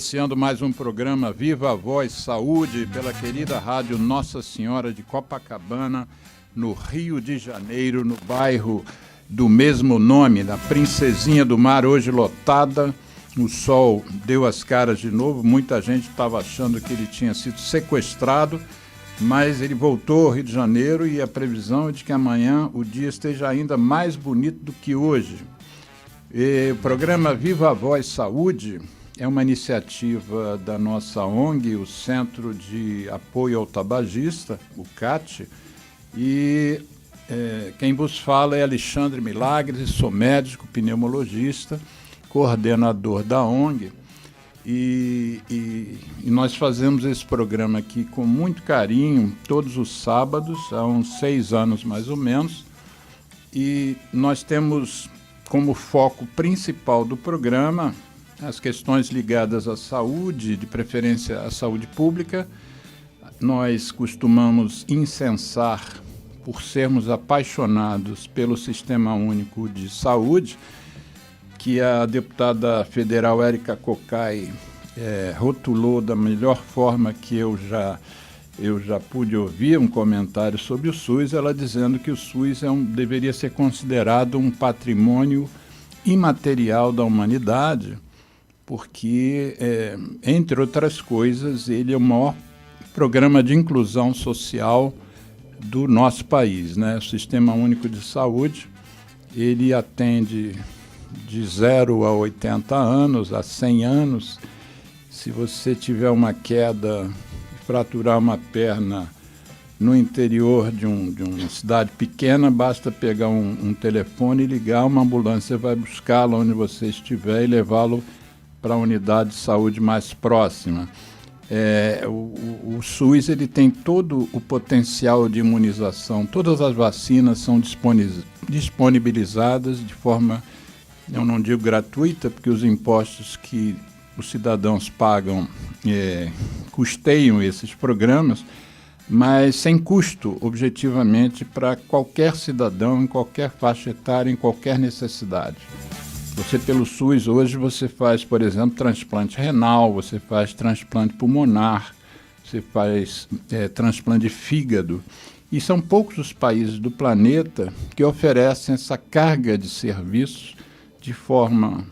iniciando mais um programa Viva a Voz Saúde pela querida rádio Nossa Senhora de Copacabana, no Rio de Janeiro, no bairro do mesmo nome, na Princesinha do Mar, hoje lotada. O sol deu as caras de novo, muita gente estava achando que ele tinha sido sequestrado, mas ele voltou ao Rio de Janeiro e a previsão é de que amanhã o dia esteja ainda mais bonito do que hoje. O programa Viva a Voz Saúde é uma iniciativa da nossa ONG, o Centro de Apoio ao Tabagista, o CAT, e quem vos fala é Alexandre Milagres, sou médico, pneumologista, coordenador da ONG, e nós fazemos esse programa aqui com muito carinho, todos os sábados, há uns 6 anos mais ou menos, e nós temos como foco principal do programa as questões ligadas à saúde, de preferência à saúde pública. Nós costumamos incensar, por sermos apaixonados pelo Sistema Único de Saúde, que a deputada federal Érica Cocai rotulou da melhor forma que eu já pude ouvir um comentário sobre o SUS, ela dizendo que o SUS deveria ser considerado um patrimônio imaterial da humanidade, porque, entre outras coisas, ele é o maior programa de inclusão social do nosso país, né? O Sistema Único de Saúde, ele atende de 0 a 80 anos, a 100 anos. Se você tiver uma queda, fraturar uma perna no interior de uma cidade pequena, basta pegar um telefone e ligar, uma ambulância vai buscá-lo onde você estiver e levá-lo para a unidade de saúde mais próxima. O SUS ele tem todo o potencial de imunização, todas as vacinas são disponibilizadas de forma, eu não digo gratuita, porque os impostos que os cidadãos pagam custeiam esses programas, mas sem custo, objetivamente, para qualquer cidadão, em qualquer faixa etária, em qualquer necessidade. Você, pelo SUS, hoje você faz, por exemplo, transplante renal, você faz transplante pulmonar, você faz transplante de fígado. E são poucos os países do planeta que oferecem essa carga de serviços de forma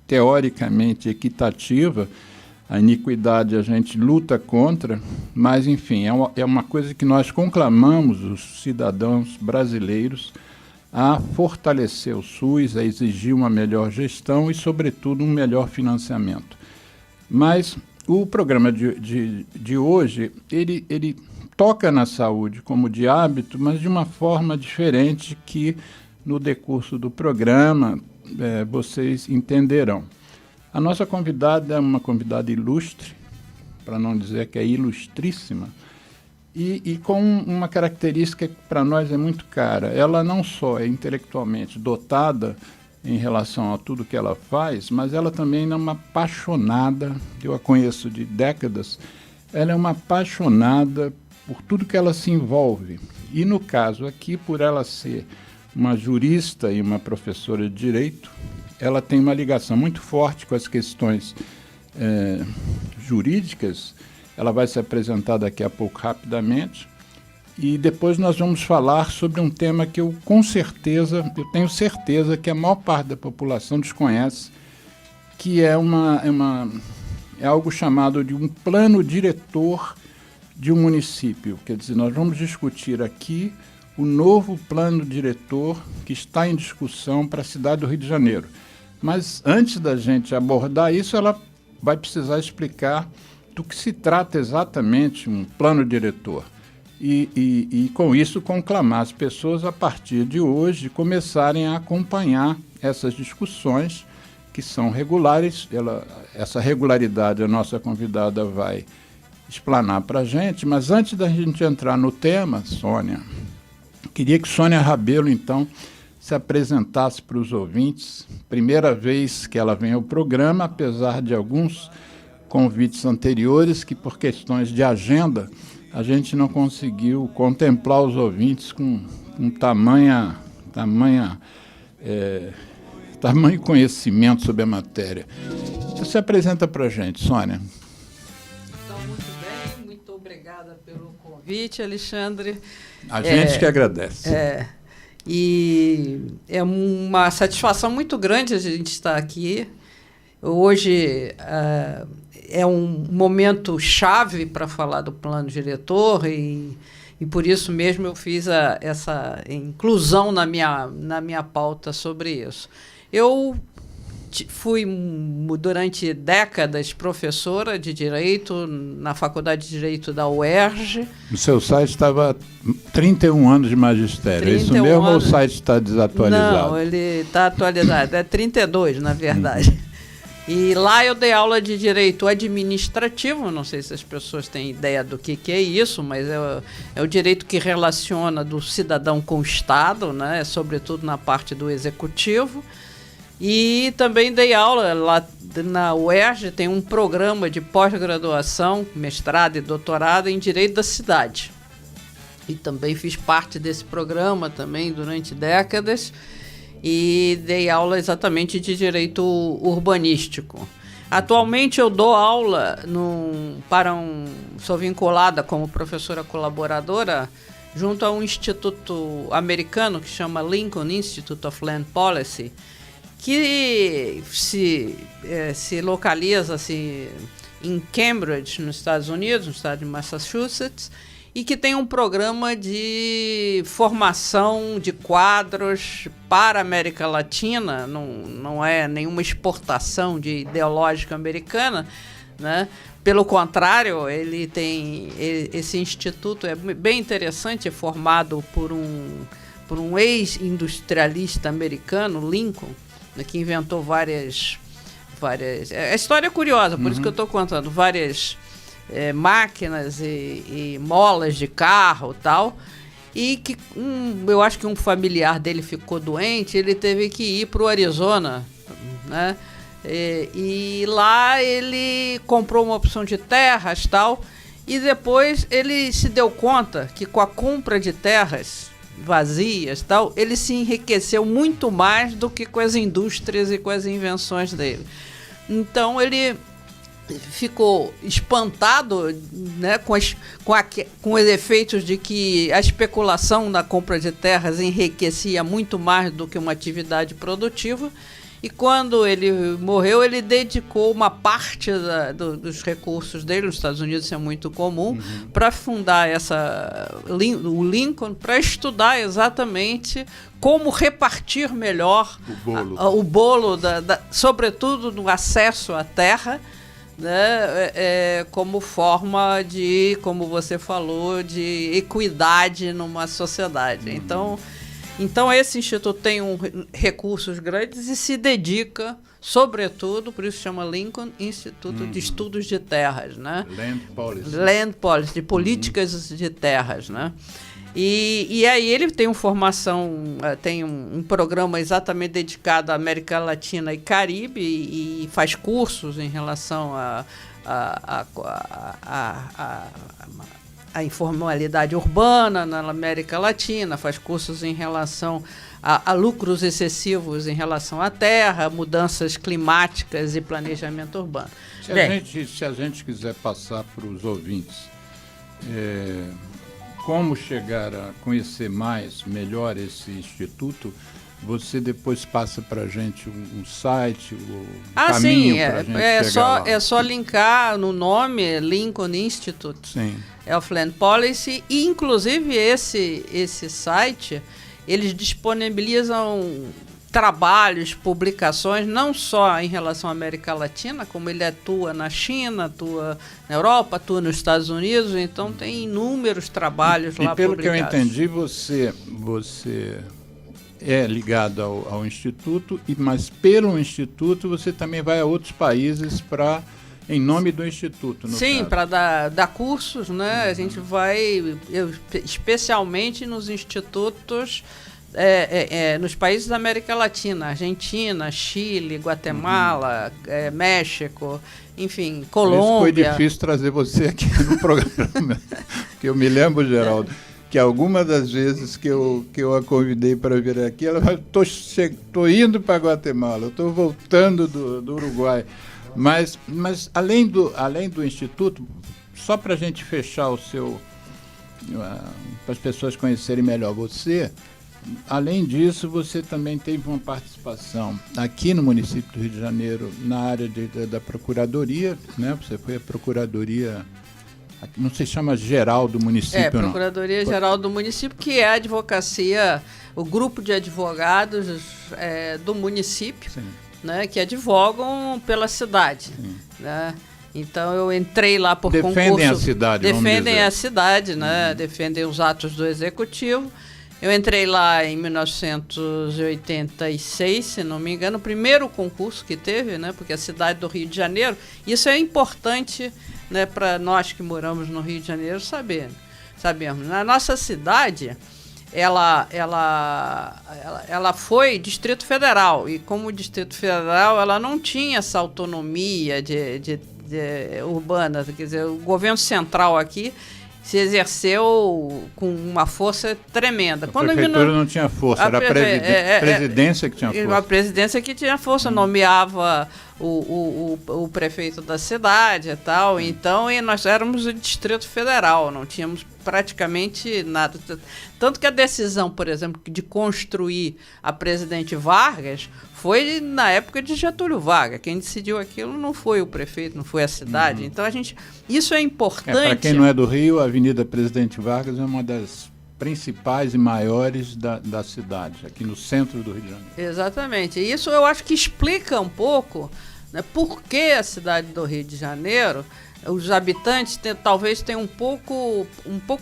teoricamente equitativa. A iniquidade a gente luta contra, mas, enfim, é uma coisa que nós conclamamos os cidadãos brasileiros a fortalecer o SUS, a exigir uma melhor gestão e, sobretudo, um melhor financiamento. Mas o programa de hoje, ele toca na saúde como de hábito, mas de uma forma diferente que, no decurso do programa, vocês entenderão. A nossa convidada é uma convidada ilustre, para não dizer que é ilustríssima, e com uma característica que para nós é muito cara. Ela não só é intelectualmente dotada em relação a tudo que ela faz, mas ela também é uma apaixonada, eu a conheço de décadas, ela é uma apaixonada por tudo que ela se envolve. E no caso aqui, por ela ser uma jurista e uma professora de direito, ela tem uma ligação muito forte com as questões jurídicas. Ela vai se apresentar daqui a pouco rapidamente e depois nós vamos falar sobre um tema que eu tenho certeza que a maior parte da população desconhece, que é algo chamado de um plano diretor de um município. Quer dizer, nós vamos discutir aqui o novo plano diretor que está em discussão para a cidade do Rio de Janeiro. Mas antes da gente abordar isso, ela vai precisar explicar do que se trata exatamente um plano diretor. E com isso conclamar as pessoas a partir de hoje começarem a acompanhar essas discussões que são regulares. Essa regularidade a nossa convidada vai explanar para a gente, mas antes da gente entrar no tema, Sônia, queria que Sônia Rabelo, então, se apresentasse para os ouvintes. Primeira vez que ela vem ao programa, apesar de alguns convites anteriores que, por questões de agenda, a gente não conseguiu contemplar os ouvintes com tamanha tamanho conhecimento sobre a matéria. Você apresenta para a gente, Sônia. Então, muito bem, muito obrigada pelo convite, Alexandre. A gente que agradece. E é uma satisfação muito grande a gente estar aqui. Hoje é um momento chave para falar do plano diretor e por isso mesmo eu fiz essa inclusão na minha pauta sobre isso. Eu fui, durante décadas, professora de Direito na Faculdade de Direito da UERJ. O seu site estava 31 anos de magistério, é isso mesmo ou o site está desatualizado? Não, ele está atualizado, é 32, na verdade. E lá eu dei aula de Direito Administrativo, não sei se as pessoas têm ideia do que é isso, mas é o direito que relaciona do cidadão com o Estado, né, sobretudo na parte do Executivo. E também dei aula lá na UERJ, tem um programa de pós-graduação, mestrado e doutorado em Direito da Cidade. E também fiz parte desse programa também durante décadas e dei aula exatamente de Direito Urbanístico. Atualmente eu dou aula sou vinculada como professora colaboradora junto a um instituto americano que chama Lincoln Institute of Land Policy, que se localiza em Cambridge, nos Estados Unidos, no estado de Massachusetts, e que tem um programa de formação de quadros para a América Latina, não é nenhuma exportação de ideológica americana, né? Pelo contrário, esse instituto é bem interessante, é formado por um ex-industrialista americano, Lincoln, que inventou várias... A história é curiosa, por isso que eu estou contando. Várias máquinas e molas de carro e tal. E que eu acho que um familiar dele ficou doente, ele teve que ir para o Arizona, né? E lá ele comprou uma opção de terras e tal. E depois ele se deu conta que com a compra de terras vazias tal, ele se enriqueceu muito mais do que com as indústrias e com as invenções dele. Então ele ficou espantado, né, com os efeitos de que a especulação na compra de terras enriquecia muito mais do que uma atividade produtiva. E quando ele morreu, ele dedicou uma parte dos recursos dele, nos Estados Unidos isso é muito comum, para fundar o Lincoln, para estudar exatamente como repartir melhor o bolo, sobretudo no acesso à terra, né, como forma de, como você falou, de equidade numa sociedade. Então, esse instituto tem recursos grandes e se dedica, sobretudo, por isso chama Lincoln Instituto de Estudos de Terras, né? Land Policy, de políticas de terras, né? E aí ele tem tem um programa exatamente dedicado à América Latina e Caribe e faz cursos em relação a informalidade urbana na América Latina, faz cursos em relação a lucros excessivos em relação à terra, mudanças climáticas e planejamento urbano. Se a gente quiser passar para os ouvintes como chegar a conhecer melhor esse instituto, você depois passa para a gente um site, o caminho para a gente chegar lá. É só linkar no nome Lincoln Institute of Land Policy, e inclusive esse site, eles disponibilizam trabalhos, publicações, não só em relação à América Latina, como ele atua na China, atua na Europa, atua nos Estados Unidos, então tem inúmeros trabalhos lá publicados. E pelo que eu entendi, você é ligado ao Instituto, mas pelo Instituto você também vai a outros países em nome do Instituto. Sim, para dar cursos, né? A gente vai, especialmente nos institutos, nos países da América Latina, Argentina, Chile, Guatemala, México, enfim, Colômbia. Isso foi difícil trazer você aqui no programa, porque eu me lembro, Geraldo, que alguma das vezes que eu a convidei para vir aqui, ela falou, tô indo para Guatemala, estou voltando do Uruguai. Mas além do Instituto, só para a gente fechar para as pessoas conhecerem melhor você, além disso, você também teve uma participação aqui no município do Rio de Janeiro na área da Procuradoria, né? Você foi a Procuradoria, não se chama geral do município, não? Procuradoria Geral do município, que é a advocacia, o grupo de advogados do município, né, que advogam pela cidade, né? Então eu entrei lá por concurso. Defendem a cidade, defendem a cidade, né? Defendem os atos do executivo. Eu entrei lá em 1986, se não me engano, o primeiro concurso que teve, né? Porque a cidade do Rio de Janeiro, isso é importante, né, para nós que moramos no Rio de Janeiro sabemos. Na nossa cidade, ela foi Distrito Federal, e como Distrito Federal, ela não tinha essa autonomia urbana, quer dizer, o governo central aqui se exerceu com uma força tremenda. A prefeitura não tinha força, era a presidência que tinha força. A presidência que tinha força, nomeava o prefeito da cidade e tal. Então, e nós éramos o Distrito Federal, não tínhamos praticamente nada. Tanto que a decisão, por exemplo, de construir a Presidente Vargas foi na época de Getúlio Vargas. Quem decidiu aquilo não foi o prefeito, não foi a cidade. Então, isso é importante. Para quem não é do Rio, a Avenida Presidente Vargas é uma das principais e maiores da cidade, aqui no centro do Rio de Janeiro. Exatamente. Isso eu acho que explica um pouco, né, por que a cidade do Rio de Janeiro, os habitantes talvez tenham um pouco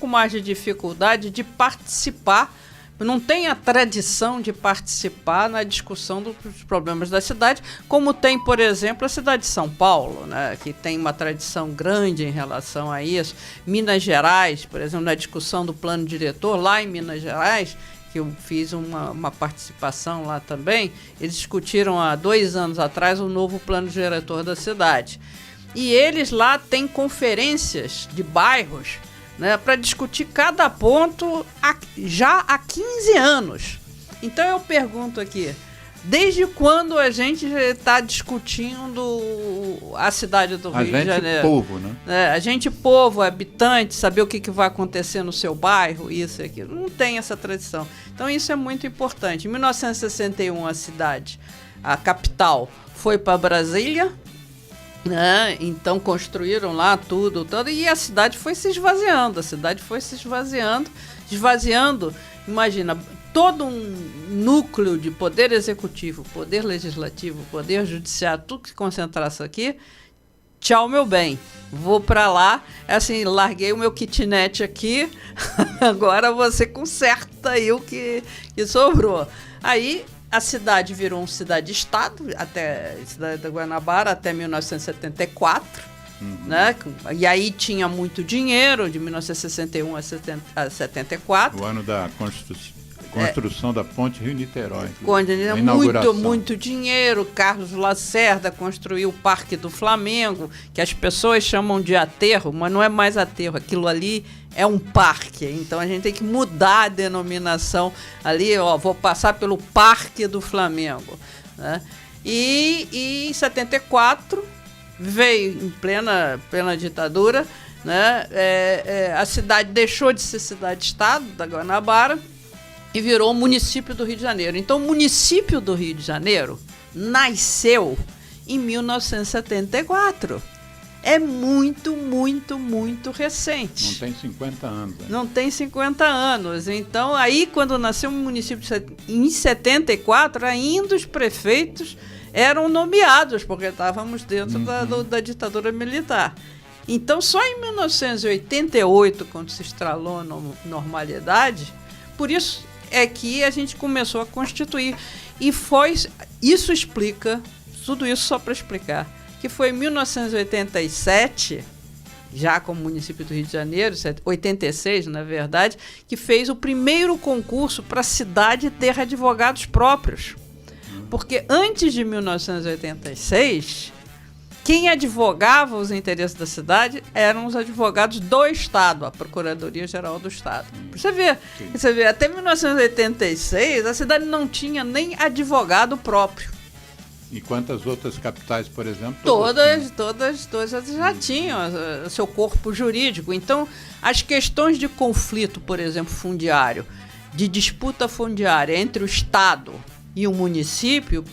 mais de dificuldade de participar, não tem a tradição de participar na discussão dos problemas da cidade, como tem, por exemplo, a cidade de São Paulo, né, que tem uma tradição grande em relação a isso. Minas Gerais, por exemplo, na discussão do plano diretor, lá em Minas Gerais, que eu fiz uma participação lá também, eles discutiram há 2 anos atrás o novo plano diretor da cidade. E eles lá têm conferências de bairros, né, para discutir cada ponto já há 15 anos. Então eu pergunto aqui, desde quando a gente está discutindo a cidade do Rio de Janeiro? Povo, né? A gente, povo, habitante, saber o que vai acontecer no seu bairro, isso e aquilo. Não tem essa tradição. Então isso é muito importante. Em 1961, a capital, foi para Brasília, né? Então construíram lá tudo, e a cidade foi se esvaziando, imagina, todo um núcleo de poder executivo, poder legislativo, poder judiciário, tudo que concentrasse aqui. Tchau, meu bem, vou para lá, assim, larguei o meu kitnet aqui, agora você conserta aí o que sobrou. Aí a cidade virou uma cidade-estado, até cidade da Guanabara, até 1974, né? E aí tinha muito dinheiro, de 1961 a 74. O ano da construção da ponte Rio-Niterói. Muito dinheiro. Carlos Lacerda construiu o Parque do Flamengo, que as pessoas chamam de aterro, mas não é mais aterro, aquilo ali é um parque. Então a gente tem que mudar a denominação ali, vou passar pelo Parque do Flamengo, né? E em 74 veio em plena ditadura, né? A cidade deixou de ser cidade-estado da Guanabara e virou o município do Rio de Janeiro. Então, o município do Rio de Janeiro nasceu em 1974. É muito recente. Não tem 50 anos. Né? Não tem 50 anos. Então, aí, quando nasceu o município em 74, ainda os prefeitos eram nomeados, porque estávamos dentro da ditadura militar. Então, só em 1988, quando se estralou a normalidade, por isso é que a gente começou a constituir. E isso explica, tudo isso só para explicar, que foi em 1987, já como município do Rio de Janeiro, 86 na verdade, que fez o primeiro concurso para a cidade ter advogados próprios. Porque antes de 1986, quem advogava os interesses da cidade eram os advogados do Estado, a Procuradoria-Geral do Estado. Você vê, até 1986, a cidade não tinha nem advogado próprio. E quantas outras capitais, por exemplo? Todas já tinham seu corpo jurídico. Então, as questões de conflito, por exemplo, fundiário, de disputa fundiária entre o Estado e o município,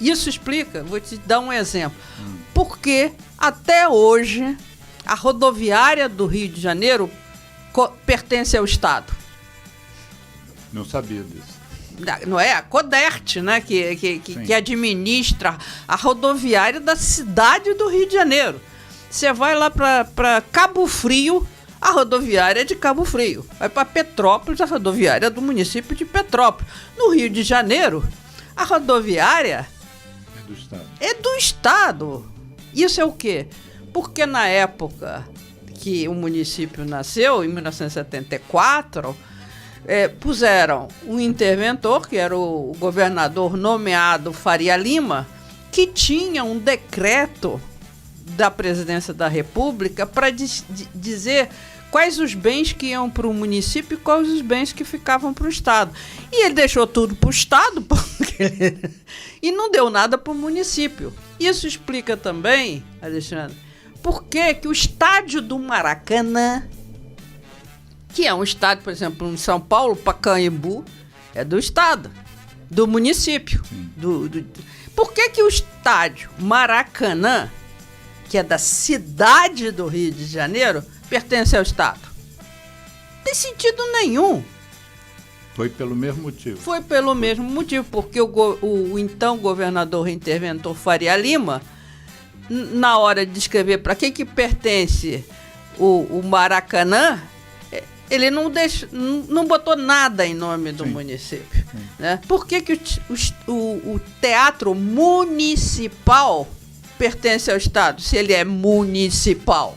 isso explica, vou te dar um exemplo, porque até hoje a rodoviária do Rio de Janeiro pertence ao Estado. Não sabia disso. Não é? A Codert, né, que administra a rodoviária da cidade do Rio de Janeiro. Você vai lá para Cabo Frio, a rodoviária é de Cabo Frio. Vai para Petrópolis, a rodoviária é do município de Petrópolis. No Rio de Janeiro, a rodoviária é do Estado. Isso é o quê? Porque na época que o município nasceu, em 1974... puseram um interventor, que era o governador nomeado Faria Lima, que tinha um decreto da presidência da República para dizer quais os bens que iam para o município e quais os bens que ficavam para o Estado. E ele deixou tudo para o Estado e não deu nada para o município. Isso explica também, Alexandre, por que o estádio do Maracanã, que é um estádio, por exemplo, em São Paulo, Pacaembu, é do Estado, do município. Por que o estádio Maracanã, que é da cidade do Rio de Janeiro, pertence ao Estado? Não tem sentido nenhum. Foi pelo mesmo motivo. Foi pelo mesmo motivo, porque o então governador interventor Faria Lima, na hora de descrever para que pertence o Maracanã, ele não botou nada em nome do município. Né? Por que o teatro municipal pertence ao Estado, se ele é municipal?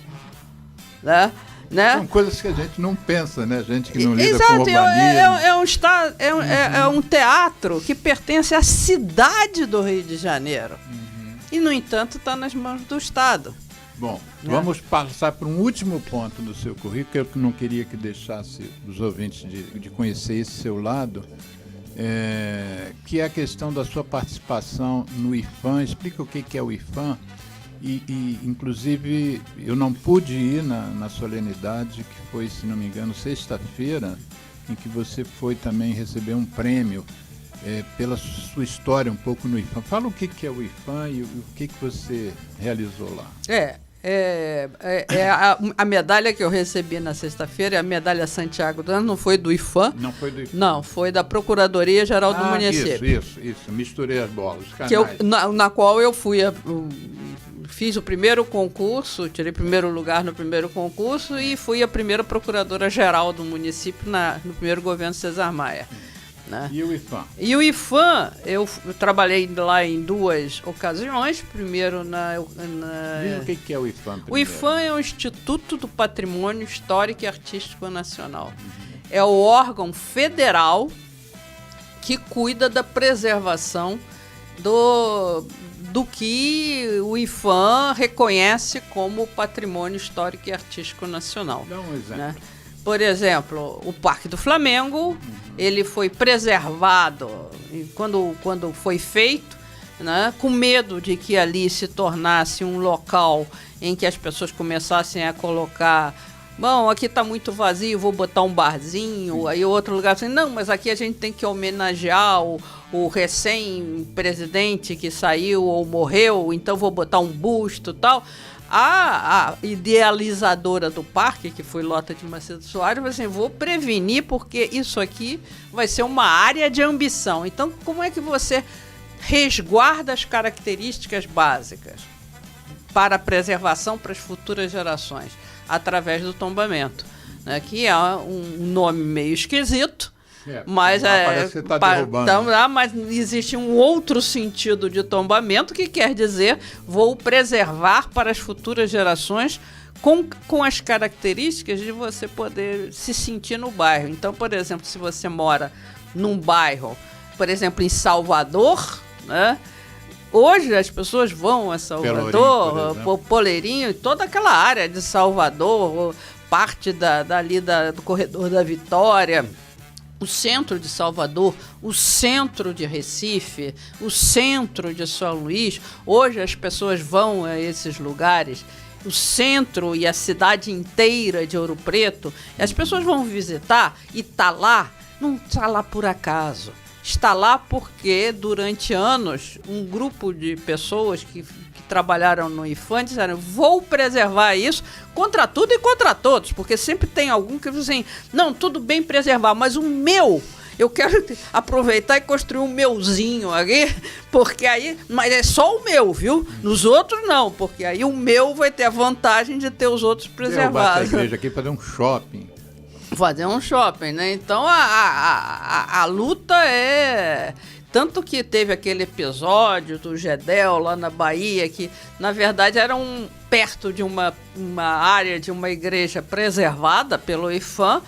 Né? São coisas que a gente não pensa, né? A gente que não lida com urbanismo. É um teatro que pertence à cidade do Rio de Janeiro. E, no entanto, está nas mãos do Estado. Bom, vamos passar para um último ponto do seu currículo, que eu não queria que deixasse os ouvintes de conhecer esse seu lado, que é a questão da sua participação no IPHAN. Explica o que é o IPHAN. Inclusive, eu não pude ir na solenidade, que foi, se não me engano, sexta-feira, em que você foi também receber um prêmio pela sua história um pouco no IPHAN. Fala o que é o IPHAN e o que você realizou lá. A medalha que eu recebi na sexta-feira é a medalha Santiago do Ano, não foi do IPHAN. Não foi do IPHAN. Não, foi da Procuradoria-Geral do Município. Isso, misturei as bolas. Na qual eu fiz o primeiro concurso, tirei primeiro lugar no primeiro concurso e fui a primeira procuradora-geral do município no primeiro governo Cesar Maia. Né? E o IPHAN? E o IPHAN, eu trabalhei lá em duas ocasiões. Primeiro Diz o que é o IPHAN primeiro. O IPHAN é o Instituto do Patrimônio Histórico e Artístico Nacional. É o órgão federal que cuida da preservação do que o IPHAN reconhece como patrimônio histórico e artístico nacional. Dá um exemplo. Né? Por exemplo, o Parque do Flamengo, ele foi preservado quando foi feito, né, com medo de que ali se tornasse um local em que as pessoas começassem a colocar, bom, aqui está muito vazio, vou botar um barzinho, aí outro lugar assim, não, mas aqui a gente tem que homenagear o recém-presidente que saiu ou morreu, então vou botar um busto e tal. A idealizadora do parque, que foi Lota de Macedo Soares, falou assim, vou prevenir porque isso aqui vai ser uma área de ambição. Então, como é que você resguarda as características básicas para a preservação para as futuras gerações? Através do tombamento, né, que é um nome meio esquisito, mas parece que tá derrubando. Mas existe um outro sentido de tombamento que quer dizer vou preservar para as futuras gerações com as características de você poder se sentir no bairro. Então, por exemplo, se você mora num bairro, por exemplo, em Salvador, né, Hoje as pessoas vão a Salvador, Poleirinho, toda aquela área de Salvador, parte dali do Corredor da Vitória, o centro de Salvador, o centro de Recife, o centro de São Luís. Hoje as pessoas vão a esses lugares, o centro e a cidade inteira de Ouro Preto, e as pessoas vão visitar e tá lá, não está lá por acaso. Está lá porque, durante anos, um grupo de pessoas que trabalharam no IPHAN disseram: vou preservar isso contra tudo e contra todos, porque sempre tem algum que diz assim, não, tudo bem preservar, mas o meu, eu quero aproveitar e construir um meuzinho aqui, porque aí, mas é só o meu, viu? Nos outros não, porque aí o meu vai ter a vantagem de ter os outros preservados. Essa igreja aqui fazer um shopping. Fazer um shopping, né? Então a luta é... Tanto que teve aquele episódio do Gedel lá na Bahia, que na verdade era perto de uma área de uma igreja preservada pelo IPHAN,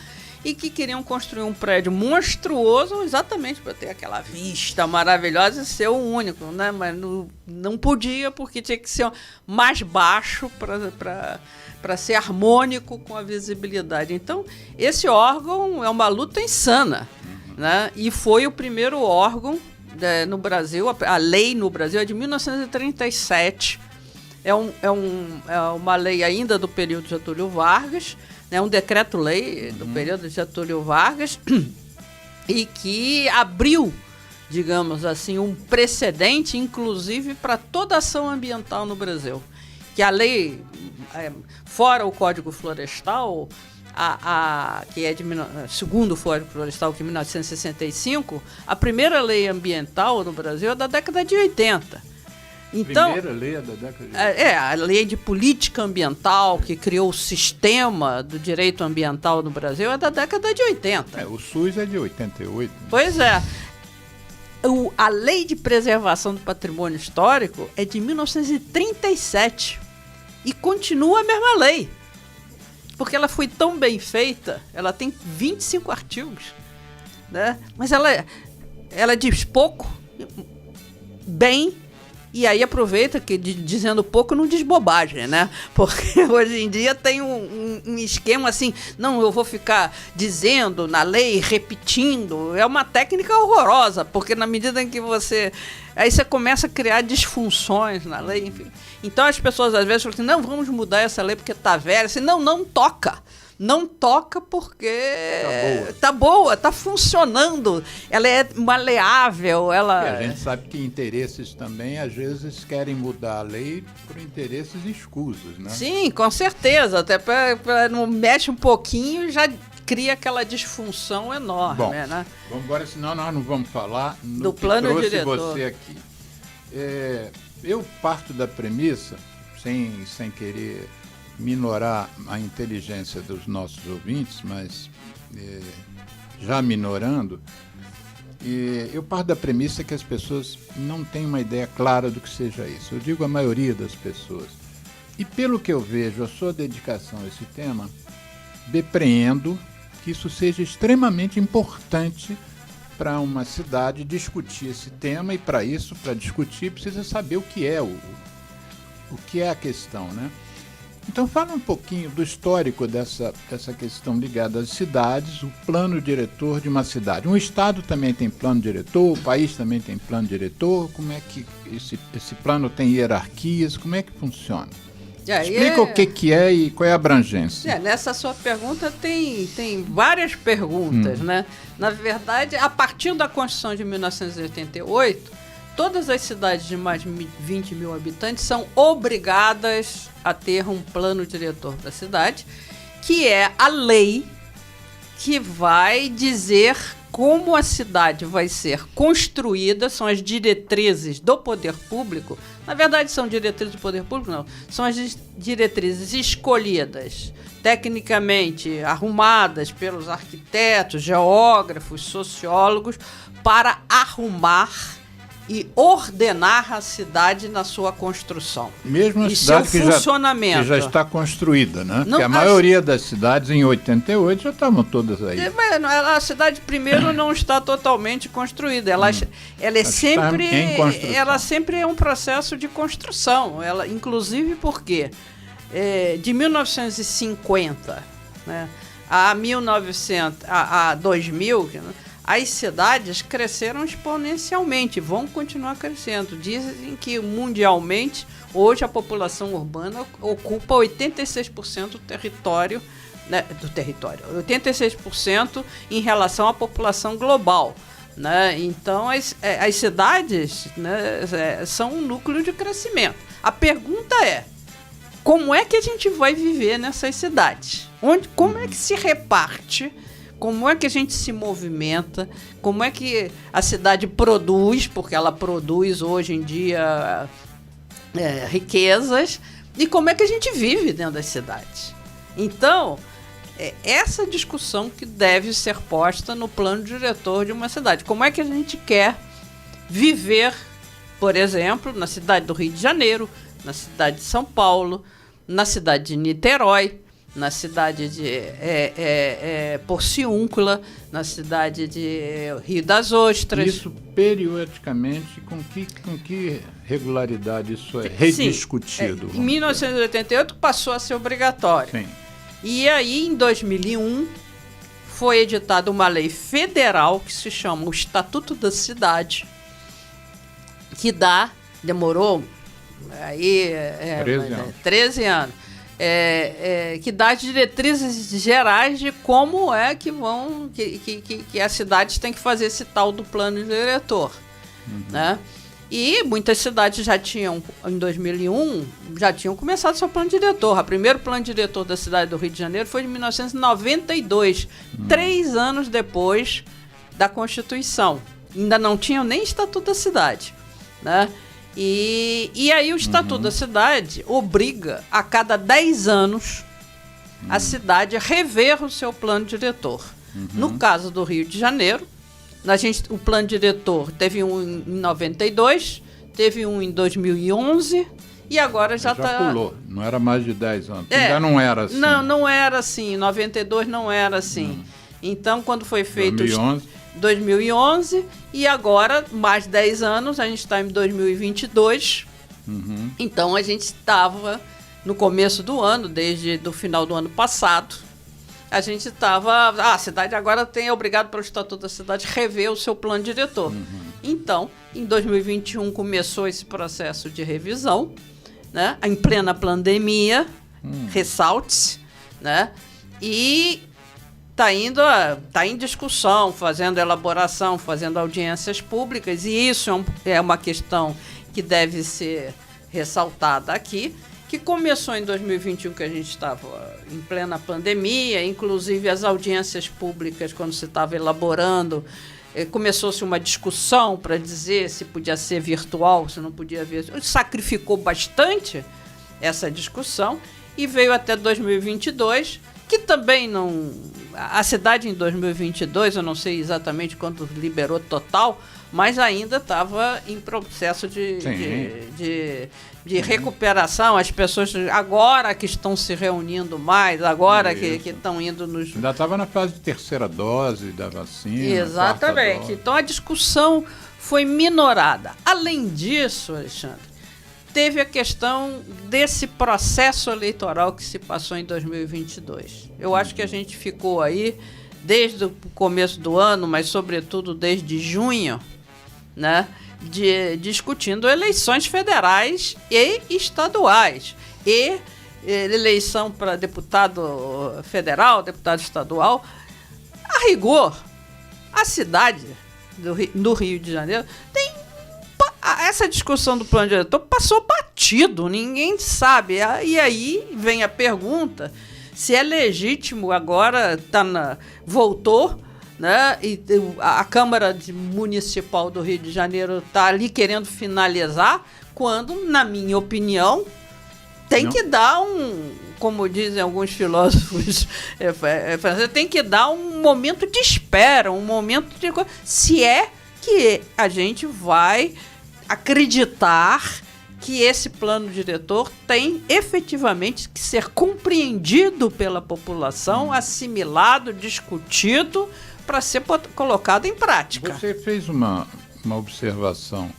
e que queriam construir um prédio monstruoso exatamente para ter aquela vista maravilhosa e ser o único, né? Mas não podia, porque tinha que ser mais baixo para ser harmônico com a visibilidade. Então, esse órgão é uma luta insana, né? E foi o primeiro órgão no Brasil, a lei no Brasil é de 1937, é uma lei ainda do período de Getúlio Vargas, né? Um decreto-lei do período de Getúlio Vargas, e que abriu, digamos assim, um precedente, inclusive, para toda ação ambiental no Brasil. Que a lei, fora o Código Florestal, que é segundo o Código Florestal, que é 1965, a primeira lei ambiental no Brasil é da década de 80. Então, primeira lei é da década de 80. A lei de política ambiental, que criou o sistema do direito ambiental no Brasil, é da década de 80. O SUS é de 88. Pois é. A Lei de Preservação do Patrimônio Histórico é de 1937 e continua a mesma lei, porque ela foi tão bem feita, ela tem 25 artigos, né? Mas ela diz pouco, bem, e aí aproveita que dizendo pouco não diz bobagem, né? Porque hoje em dia tem um esquema assim, não, eu vou ficar dizendo na lei, repetindo. É uma técnica horrorosa, porque na medida em que aí você começa a criar disfunções na lei, enfim. Então as pessoas às vezes falam assim, não, vamos mudar essa lei porque tá velha. Assim, não toca. Não toca porque tá boa, tá funcionando, ela é maleável, ela... E a gente sabe que interesses também, às vezes, querem mudar a lei por interesses escusos, né? Sim, com certeza, até para não mexe um pouquinho e já cria aquela disfunção enorme. Bom, né? Vamos agora, senão nós não vamos falar do plano trouxe diretor. Você aqui. Eu parto da premissa, sem querer minorar a inteligência dos nossos ouvintes, mas já minorando, eu parto da premissa que as pessoas não têm uma ideia clara do que seja isso. Eu digo a maioria das pessoas. E pelo que eu vejo, a sua dedicação a esse tema, depreendo que isso seja extremamente importante para uma cidade discutir esse tema, e para isso, para discutir, precisa saber o que é o que é a questão, né? Então fala um pouquinho do histórico dessa questão ligada às cidades, o plano diretor de uma cidade. Um estado também tem plano diretor, o país também tem plano diretor. Como é que esse plano tem hierarquias? Como é que funciona? Explica o que é e qual é a abrangência. Nessa sua pergunta tem várias perguntas, né? Na verdade, a partir da Constituição de 1988, todas as cidades de mais de 20 mil habitantes são obrigadas a ter um plano diretor da cidade, que é a lei que vai dizer como a cidade vai ser construída, são as diretrizes do poder público. Na verdade, são diretrizes do poder público, não. São as diretrizes escolhidas, tecnicamente arrumadas pelos arquitetos, geógrafos, sociólogos, para arrumar e ordenar a cidade na sua construção. Mesmo a e cidade seu funcionamento. Que já está construída, né? Não, porque a maioria das cidades em 88 já estavam todas aí. A cidade, primeiro, não está totalmente construída. Ela sempre é um processo de construção. Ela, inclusive porque de 1950, né, a 2000, as cidades cresceram exponencialmente, vão continuar crescendo. Dizem que mundialmente, hoje a população urbana ocupa 86% do território, 86% em relação à população global. Né? Então, as cidades, né, são um núcleo de crescimento. A pergunta é, como é que a gente vai viver nessas cidades? Como é que se reparte? Como é que a gente se movimenta? Como é que a cidade produz? Porque ela produz hoje em dia riquezas. E como é que a gente vive dentro das cidades? Então, essa discussão que deve ser posta no plano diretor de uma cidade. Como é que a gente quer viver, por exemplo, na cidade do Rio de Janeiro, na cidade de São Paulo, na cidade de Niterói, na cidade de Porciúncula, na cidade de Rio das Ostras. Isso periodicamente, com que regularidade isso é rediscutido? Em 1988 passou a ser obrigatório. Sim. E aí, em 2001, foi editada uma lei federal que se chama o Estatuto da Cidade, que demorou aí 13 anos. Que dá diretrizes gerais de como é que as cidades têm que fazer esse tal do plano diretor. Né? E muitas cidades já tinham, em 2001, já tinham começado seu plano diretor. O primeiro plano diretor da cidade do Rio de Janeiro foi em 1992, 3 anos depois da Constituição. Ainda não tinham nem Estatuto da Cidade. Né? E aí o Estatuto da Cidade obriga a cada 10 anos a cidade a rever o seu plano diretor. No caso do Rio de Janeiro, o plano diretor teve um em 92, teve um em 2011 e agora já pulou, não era mais de 10 anos. Ainda não era assim. Não era assim, em 92 não era assim. Então, quando foi feito 2011 e agora, mais 10 anos, a gente está em 2022. Então, a gente estava no começo do ano, desde o final do ano passado, a gente estava... a cidade agora é obrigado pelo Estatuto da Cidade rever o seu plano diretor. Então, em 2021 começou esse processo de revisão, né? Em plena pandemia, ressalte-se, né? E está em discussão, fazendo elaboração, fazendo audiências públicas, e isso é uma questão que deve ser ressaltada aqui, que começou em 2021, que a gente estava em plena pandemia, inclusive as audiências públicas, quando se estava elaborando, começou-se uma discussão para dizer se podia ser virtual, se não podia ver. Sacrificou bastante essa discussão e veio até 2022, que também não... A cidade em 2022, eu não sei exatamente quanto liberou total, mas ainda estava em processo de recuperação. As pessoas agora que estão se reunindo mais, agora que estão indo nos... Ainda estava na fase de terceira dose da vacina. Exatamente. Então a discussão foi minorada. Além disso, Alexandre, teve a questão desse processo eleitoral que se passou em 2022. Eu acho que a gente ficou aí desde o começo do ano, mas sobretudo desde junho, né, discutindo eleições federais e estaduais. E eleição para deputado federal, deputado estadual. A rigor, a cidade do Rio de Janeiro tem... Essa discussão do plano diretor passou batido, ninguém sabe. E aí vem a pergunta se é legítimo agora, voltou, né? E a Câmara Municipal do Rio de Janeiro está ali querendo finalizar, quando, na minha opinião, tem que dar como dizem alguns filósofos, tem que dar um momento de espera, um momento de... Se é que a gente vai acreditar que esse plano diretor tem efetivamente que ser compreendido pela população, assimilado, discutido, para ser colocado em prática. Você fez uma observação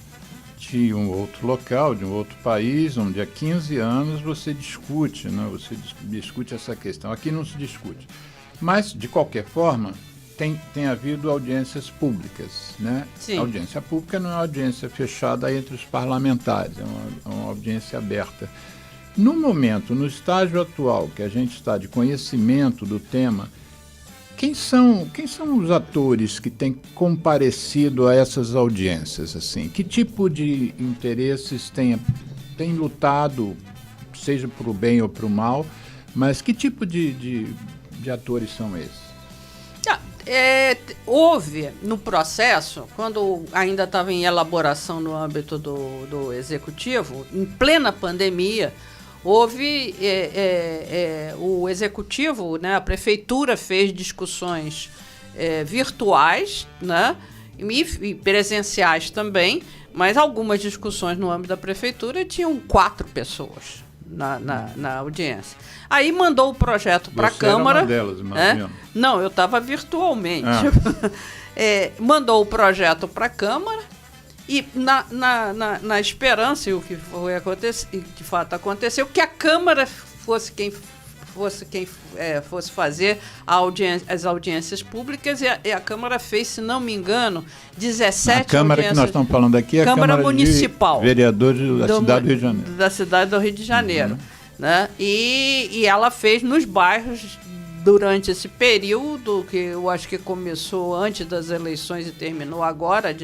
de um outro local, de um outro país, onde há 15 anos você discute, né? Você discute essa questão. Aqui não se discute. Mas, de qualquer forma, tem havido audiências públicas, né? Sim. A audiência pública não é uma audiência fechada entre os parlamentares, é uma audiência aberta. No momento, no estágio atual, que a gente está de conhecimento do tema, quem são os atores que têm comparecido a essas audiências? Assim? Que tipo de interesses têm lutado, seja para o bem ou para o mal, mas que tipo de atores são esses? Houve no processo, quando ainda estava em elaboração no âmbito do executivo, em plena pandemia, houve o executivo, né, a prefeitura fez discussões virtuais, né, e presenciais também, mas algumas discussões no âmbito da prefeitura tinham 4 pessoas na audiência. Aí mandou o projeto para a Câmara. Era uma delas, imagina. Não, eu estava virtualmente. Mandou o projeto para a Câmara e na esperança, e o que foi acontecer, de fato aconteceu, que a Câmara fosse quem fosse fazer as audiências públicas, e a Câmara fez, se não me engano, 17 A Câmara que nós estamos falando aqui é a Câmara Municipal de Vereadores da cidade do Rio de Janeiro. Da cidade do Rio de Janeiro. Né? E ela fez nos bairros durante esse período, que eu acho que começou antes das eleições e terminou agora,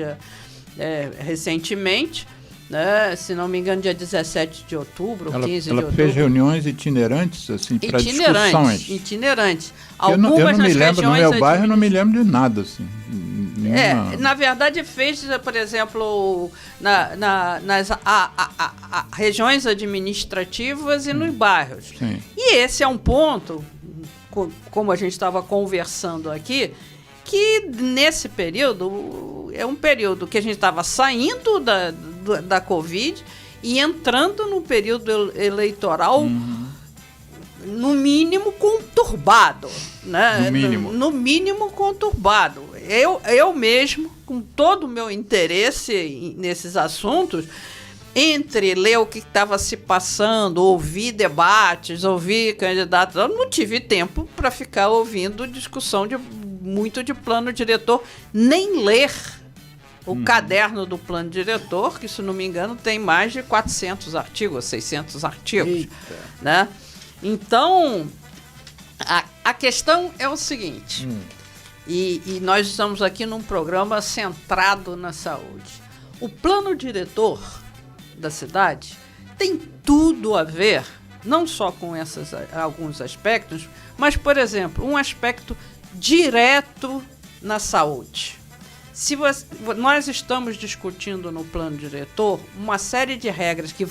recentemente, né? Se não me engano, dia 17 de outubro, 15 de outubro. Ela fez reuniões itinerantes, assim, para discussões. Itinerantes. Eu não me lembro, no meu bairro eu não me lembro de nada, assim. Na verdade, fez, por exemplo, nas regiões administrativas e nos bairros. Sim. E esse é um ponto, como a gente estava conversando aqui, que nesse período, é um período que a gente estava saindo da Covid e entrando no período eleitoral, no mínimo conturbado, né? No mínimo conturbado. Eu mesmo, com todo o meu interesse nesses assuntos, entre ler o que estava se passando, ouvir debates, ouvir candidatos, eu não tive tempo para ficar ouvindo discussão muito de plano diretor, nem ler o caderno do plano diretor, que, se não me engano, tem mais de 400 artigos, 600 artigos. Eita. Né? Então, a questão é o seguinte, e nós estamos aqui num programa centrado na saúde. O plano diretor da cidade tem tudo a ver, não só com alguns aspectos, mas, por exemplo, um aspecto direto na saúde. Nós estamos discutindo no plano diretor uma série de regras que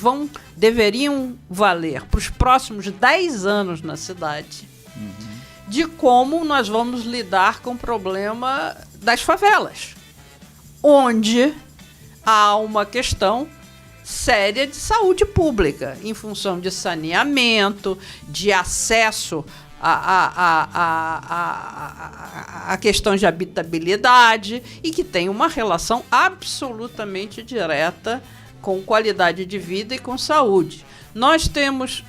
deveriam valer para os próximos 10 anos na cidade, de como nós vamos lidar com o problema das favelas, onde há uma questão séria de saúde pública, em função de saneamento, de acesso a questões de habitabilidade, e que tem uma relação absolutamente direta com qualidade de vida e com saúde. Nós temos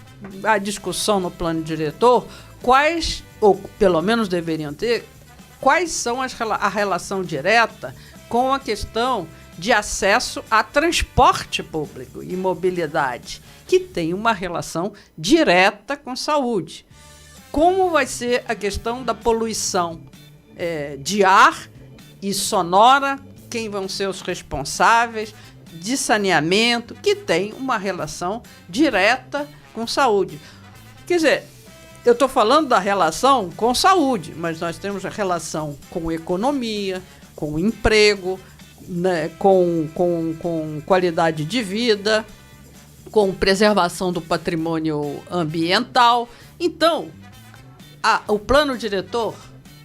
a discussão no plano diretor ou pelo menos deveriam ter, quais são a relação direta com a questão de acesso a transporte público e mobilidade, que tem uma relação direta com saúde. Como vai ser a questão da poluição de ar e sonora, quem vão ser os responsáveis, de saneamento, que tem uma relação direta com saúde. Quer dizer, eu estou falando da relação com saúde, mas nós temos a relação com economia, com emprego, né, com qualidade de vida, com preservação do patrimônio ambiental. Então, o plano diretor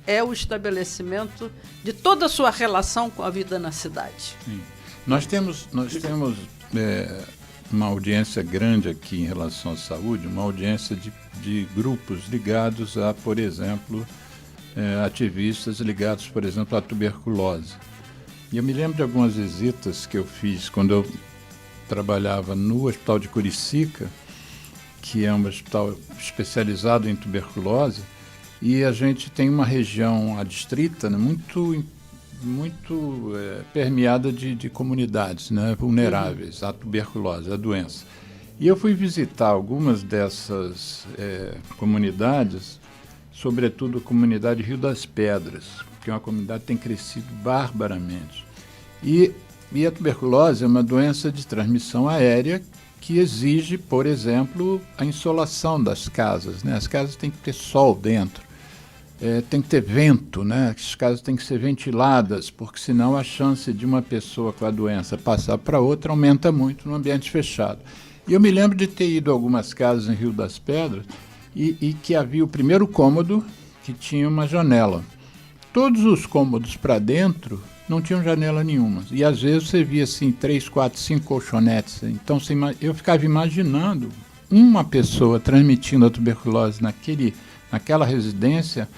é o estabelecimento de toda a sua relação com a vida na cidade. Sim. Nós temos uma audiência grande aqui em relação à saúde, uma audiência de grupos ligados a, por exemplo, ativistas ligados, por exemplo, à tuberculose. E eu me lembro de algumas visitas que eu fiz quando eu trabalhava no Hospital de Curicica, que é um hospital especializado em tuberculose, e a gente tem uma região adstrita, né, muito permeada de comunidades, né, vulneráveis à tuberculose, à doença. E eu fui visitar algumas dessas comunidades, sobretudo a comunidade Rio das Pedras, que é uma comunidade que tem crescido barbaramente. E a tuberculose é uma doença de transmissão aérea que exige, por exemplo, a insolação das casas, né? As casas têm que ter sol dentro. Tem que ter vento, né? As casas têm que ser ventiladas, porque senão a chance de uma pessoa com a doença passar para outra aumenta muito no ambiente fechado. E eu me lembro de ter ido a algumas casas em Rio das Pedras e que havia o primeiro cômodo que tinha uma janela. Todos os cômodos para dentro não tinham janela nenhuma. E às vezes você via assim 3, 4, 5 colchonetes. Então eu ficava imaginando uma pessoa transmitindo a tuberculose naquela residência,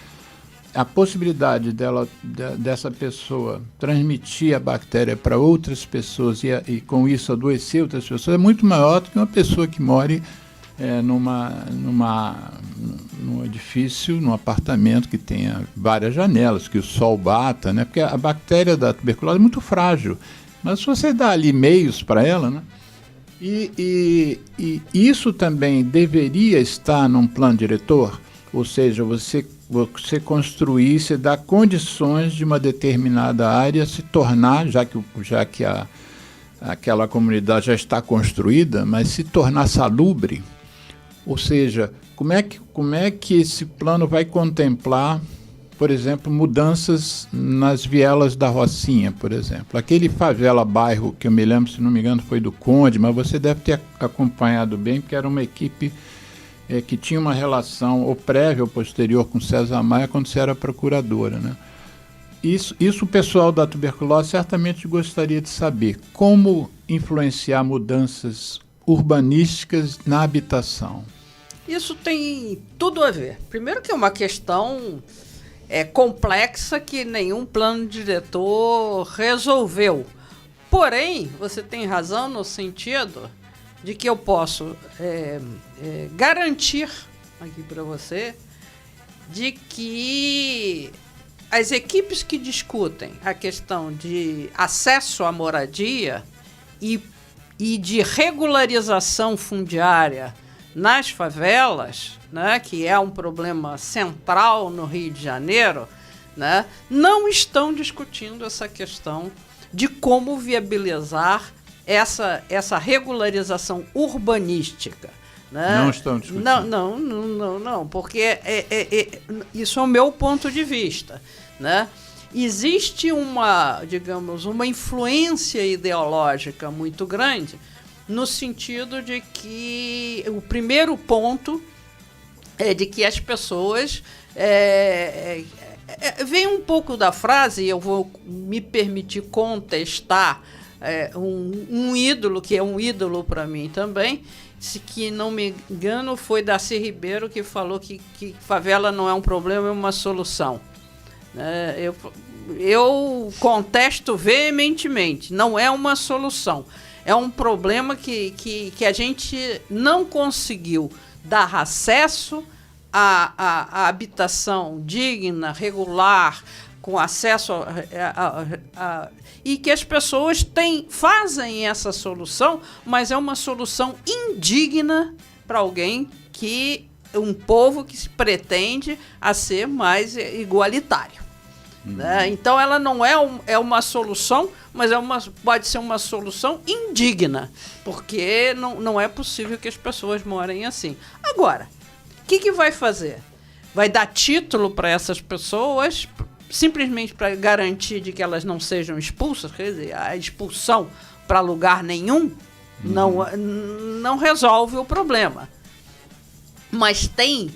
a possibilidade dessa pessoa transmitir a bactéria para outras pessoas e com isso adoecer outras pessoas é muito maior do que uma pessoa que more num edifício, num apartamento que tenha várias janelas, que o sol bata, né? Porque a bactéria da tuberculose é muito frágil. Mas se você dá ali meios para ela, né? E isso também deveria estar num plano diretor, ou seja, você construir, você dar condições de uma determinada área se tornar, já que aquela comunidade já está construída, mas se tornar salubre. Ou seja, como é que esse plano vai contemplar, por exemplo, mudanças nas vielas da Rocinha, por exemplo? Aquele favela-bairro, que eu me lembro, se não me engano, foi do Conde, mas você deve ter acompanhado bem, porque era uma equipe que tinha uma relação ou prévia ou posterior com César Maia quando você era procuradora, né? Isso o pessoal da tuberculose certamente gostaria de saber. Como influenciar mudanças urbanísticas na habitação? Isso tem tudo a ver. Primeiro que é uma questão complexa que nenhum plano diretor resolveu. Porém, você tem razão no sentido de que eu posso garantir aqui para você de que as equipes que discutem a questão de acesso à moradia e de regularização fundiária nas favelas, né, que é um problema central no Rio de Janeiro, né, não estão discutindo essa questão de como viabilizar essa regularização urbanística. Né? Não estão discutindo. Não, porque isso é o meu ponto de vista. Né? Existe uma influência ideológica muito grande no sentido de que o primeiro ponto é de que as pessoas vem um pouco da frase, e eu vou me permitir contestar um ídolo, que é um ídolo para mim também, se que não me engano foi Darcy Ribeiro que falou que favela não é um problema, é uma solução. Eu contesto veementemente, não é uma solução. É um problema que a gente não conseguiu dar acesso à habitação digna, regular, com acesso e que as pessoas fazem essa solução, mas é uma solução indigna para um povo que se pretende a ser mais igualitário. Né? Então ela não é uma solução, mas pode ser uma solução indigna, porque não é possível que as pessoas morem assim. Agora, o que vai fazer? Vai dar título para essas pessoas simplesmente para garantir de que elas não sejam expulsas? Quer dizer, a expulsão para lugar nenhum não resolve o problema. Mas tem,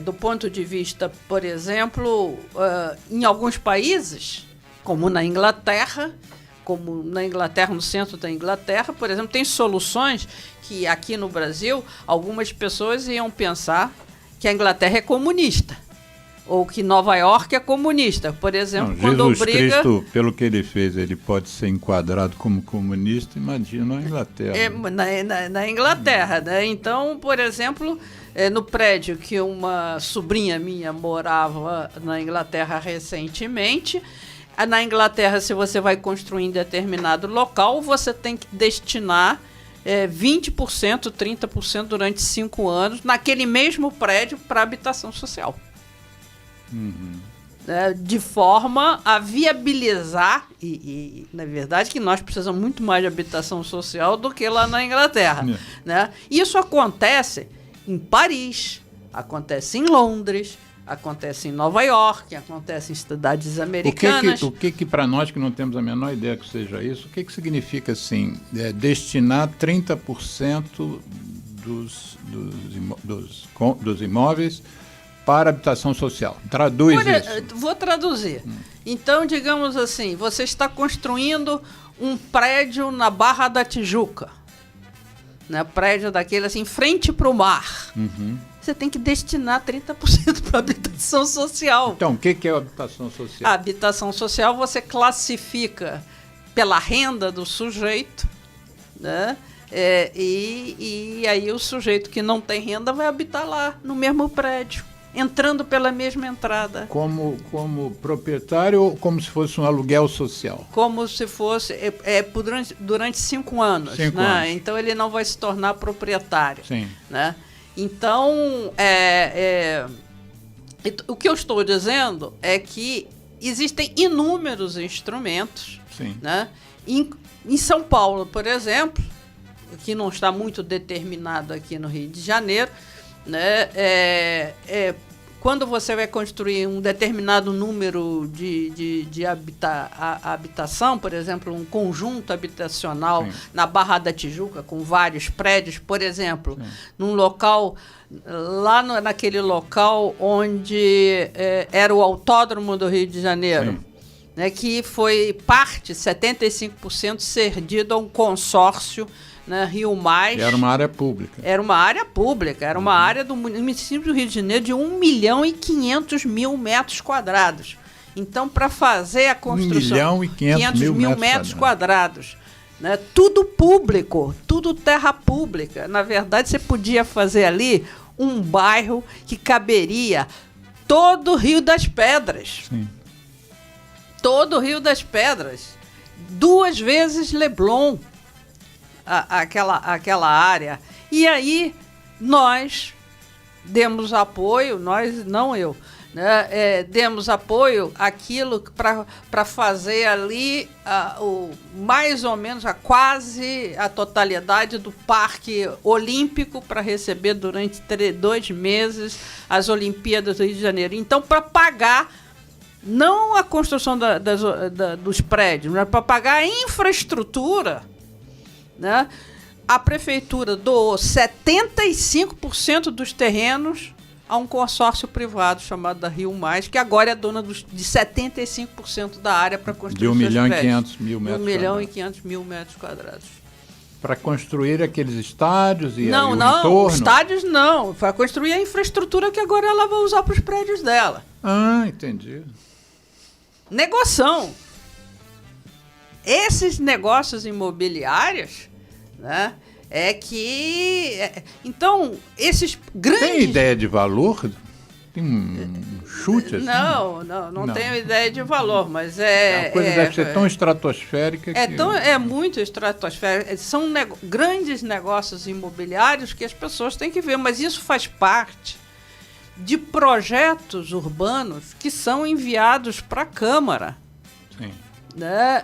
do ponto de vista, por exemplo, em alguns países, como na Inglaterra, como na Inglaterra, no centro da Inglaterra, por exemplo, tem soluções que aqui no Brasil algumas pessoas iam pensar que a Inglaterra é comunista, ou que Nova York é comunista. Por exemplo, quando Jesus obriga... Cristo, pelo que ele fez, ele pode ser enquadrado como comunista, imagina a Inglaterra. Na Inglaterra, né? Então, por exemplo, no prédio que uma sobrinha minha morava na Inglaterra recentemente, na Inglaterra, se você vai construir em determinado local, você tem que destinar 20%, 30% durante 5 anos naquele mesmo prédio para habitação social. De forma a viabilizar, e na verdade que nós precisamos muito mais de habitação social do que lá na Inglaterra. Né? Isso acontece em Paris, acontece em Londres, acontece em Nova York, acontece em cidades americanas. O que para nós que não temos a menor ideia que seja isso, o que significa assim, destinar 30% dos imóveis para habitação social? Traduz isso. Vou traduzir. Então, digamos assim, você está construindo um prédio na Barra da Tijuca, né? Prédio daquele assim, frente para o mar. Você tem que destinar 30% para habitação social. Então, o que é habitação social? A habitação social você classifica pela renda do sujeito, né? E aí o sujeito que não tem renda vai habitar lá, no mesmo prédio, entrando pela mesma entrada. Como proprietário ou como se fosse um aluguel social? Como se fosse, durante 5 anos. 5 né? anos. Então ele não vai se tornar proprietário. Sim. Né? Então, o que eu estou dizendo é que existem inúmeros instrumentos. Sim. Né? Em São Paulo, por exemplo, que não está muito determinado aqui no Rio de Janeiro, né? Quando você vai construir um determinado número de habitação, por exemplo, um conjunto habitacional Sim. na Barra da Tijuca, com vários prédios, por exemplo, num local, lá naquele local onde era o Autódromo do Rio de Janeiro, né, que foi parte, 75%, cedido a um consórcio, né, Rio Mais. Era uma área pública. Era uma área pública, era uma área do município do Rio de Janeiro de 1.500.000 metros quadrados. Então, para fazer a construção... 1.500.000 metros quadrados. Né, tudo público, tudo terra pública. Na verdade, você podia fazer ali um bairro que caberia todo o Rio das Pedras. Sim. Todo o Rio das Pedras. 2 vezes Leblon. Aquela área. E aí nós demos apoio, nós, não eu, né, demos apoio àquilo para fazer ali mais ou menos quase a totalidade do Parque Olímpico para receber durante 2 meses as Olimpíadas do Rio de Janeiro. Então, para pagar não a construção dos prédios, mas para pagar a infraestrutura, né? A prefeitura doou 75% dos terrenos a um consórcio privado chamado da Rio Mais, que agora é dona de 75% da área para construir de 1.500.000 metros. 1.500.000 metros quadrados. Para construir aqueles estádios e não, o não, entorno? Estádios não. Para construir a infraestrutura que agora ela vai usar para os prédios dela. Ah, entendi. Negoção. Esses negócios imobiliários, né, então, esses grandes... Tem ideia de valor? Tem um chute assim? Não tenho ideia de valor, mas a coisa deve ser tão estratosférica que... É muito estratosférica. São grandes negócios imobiliários que as pessoas têm que ver, mas isso faz parte de projetos urbanos que são enviados para a Câmara. Sim. Né,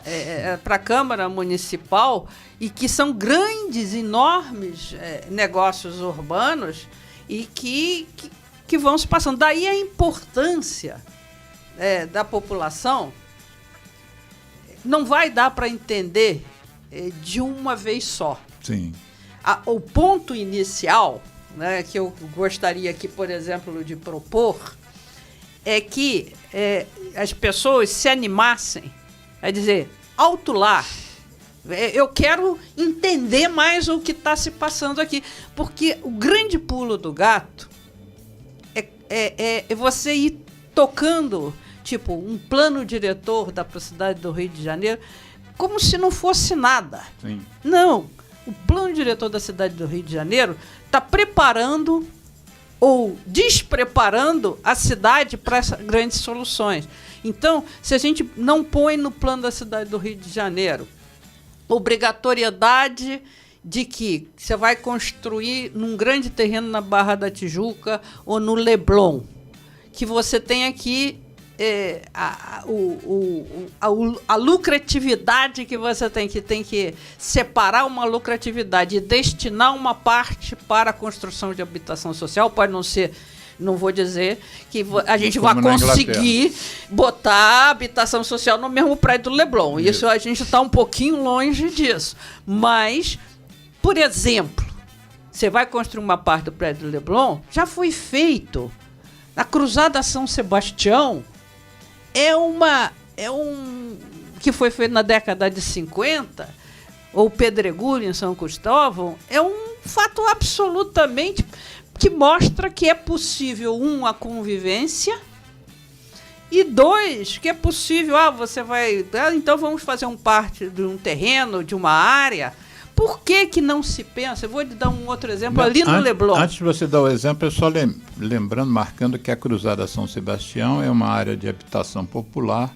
para a Câmara Municipal, e que são grandes, enormes negócios urbanos e que vão se passando. Daí a importância da população. Não vai dar para entender de uma vez só. Sim. O ponto inicial, né, que eu gostaria aqui, por exemplo, de propor, é que as pessoas se animassem a dizer: alto lá. Eu quero entender mais o que está se passando aqui. Porque o grande pulo do gato é você ir tocando, tipo, um plano diretor da cidade do Rio de Janeiro, como se não fosse nada. Sim. Não. O plano diretor da cidade do Rio de Janeiro está preparando ou despreparando a cidade para essas grandes soluções. Então, se a gente não põe no plano da cidade do Rio de Janeiro obrigatoriedade de que você vai construir num grande terreno na Barra da Tijuca ou no Leblon, que você tem aqui a lucratividade que você tem que separar uma lucratividade e destinar uma parte para a construção de habitação social. Pode não ser, não vou dizer que a gente vai conseguir botar a habitação social no mesmo prédio do Leblon. Isso a gente está um pouquinho longe disso. Mas, por exemplo, você vai construir uma parte do prédio do Leblon, já foi feito. Na Cruzada São Sebastião, que foi feito na década de 50, ou Pedregulho em São Cristóvão, é um fato absolutamente que mostra que é possível, a convivência, e dois, que é possível, você vai, então vamos fazer parte de um terreno, de uma área. Por que não se pensa? Eu vou te dar um outro exemplo ali no Leblon. Antes de você dar o exemplo, eu só lembrando, marcando que a Cruzada São Sebastião é uma área de habitação popular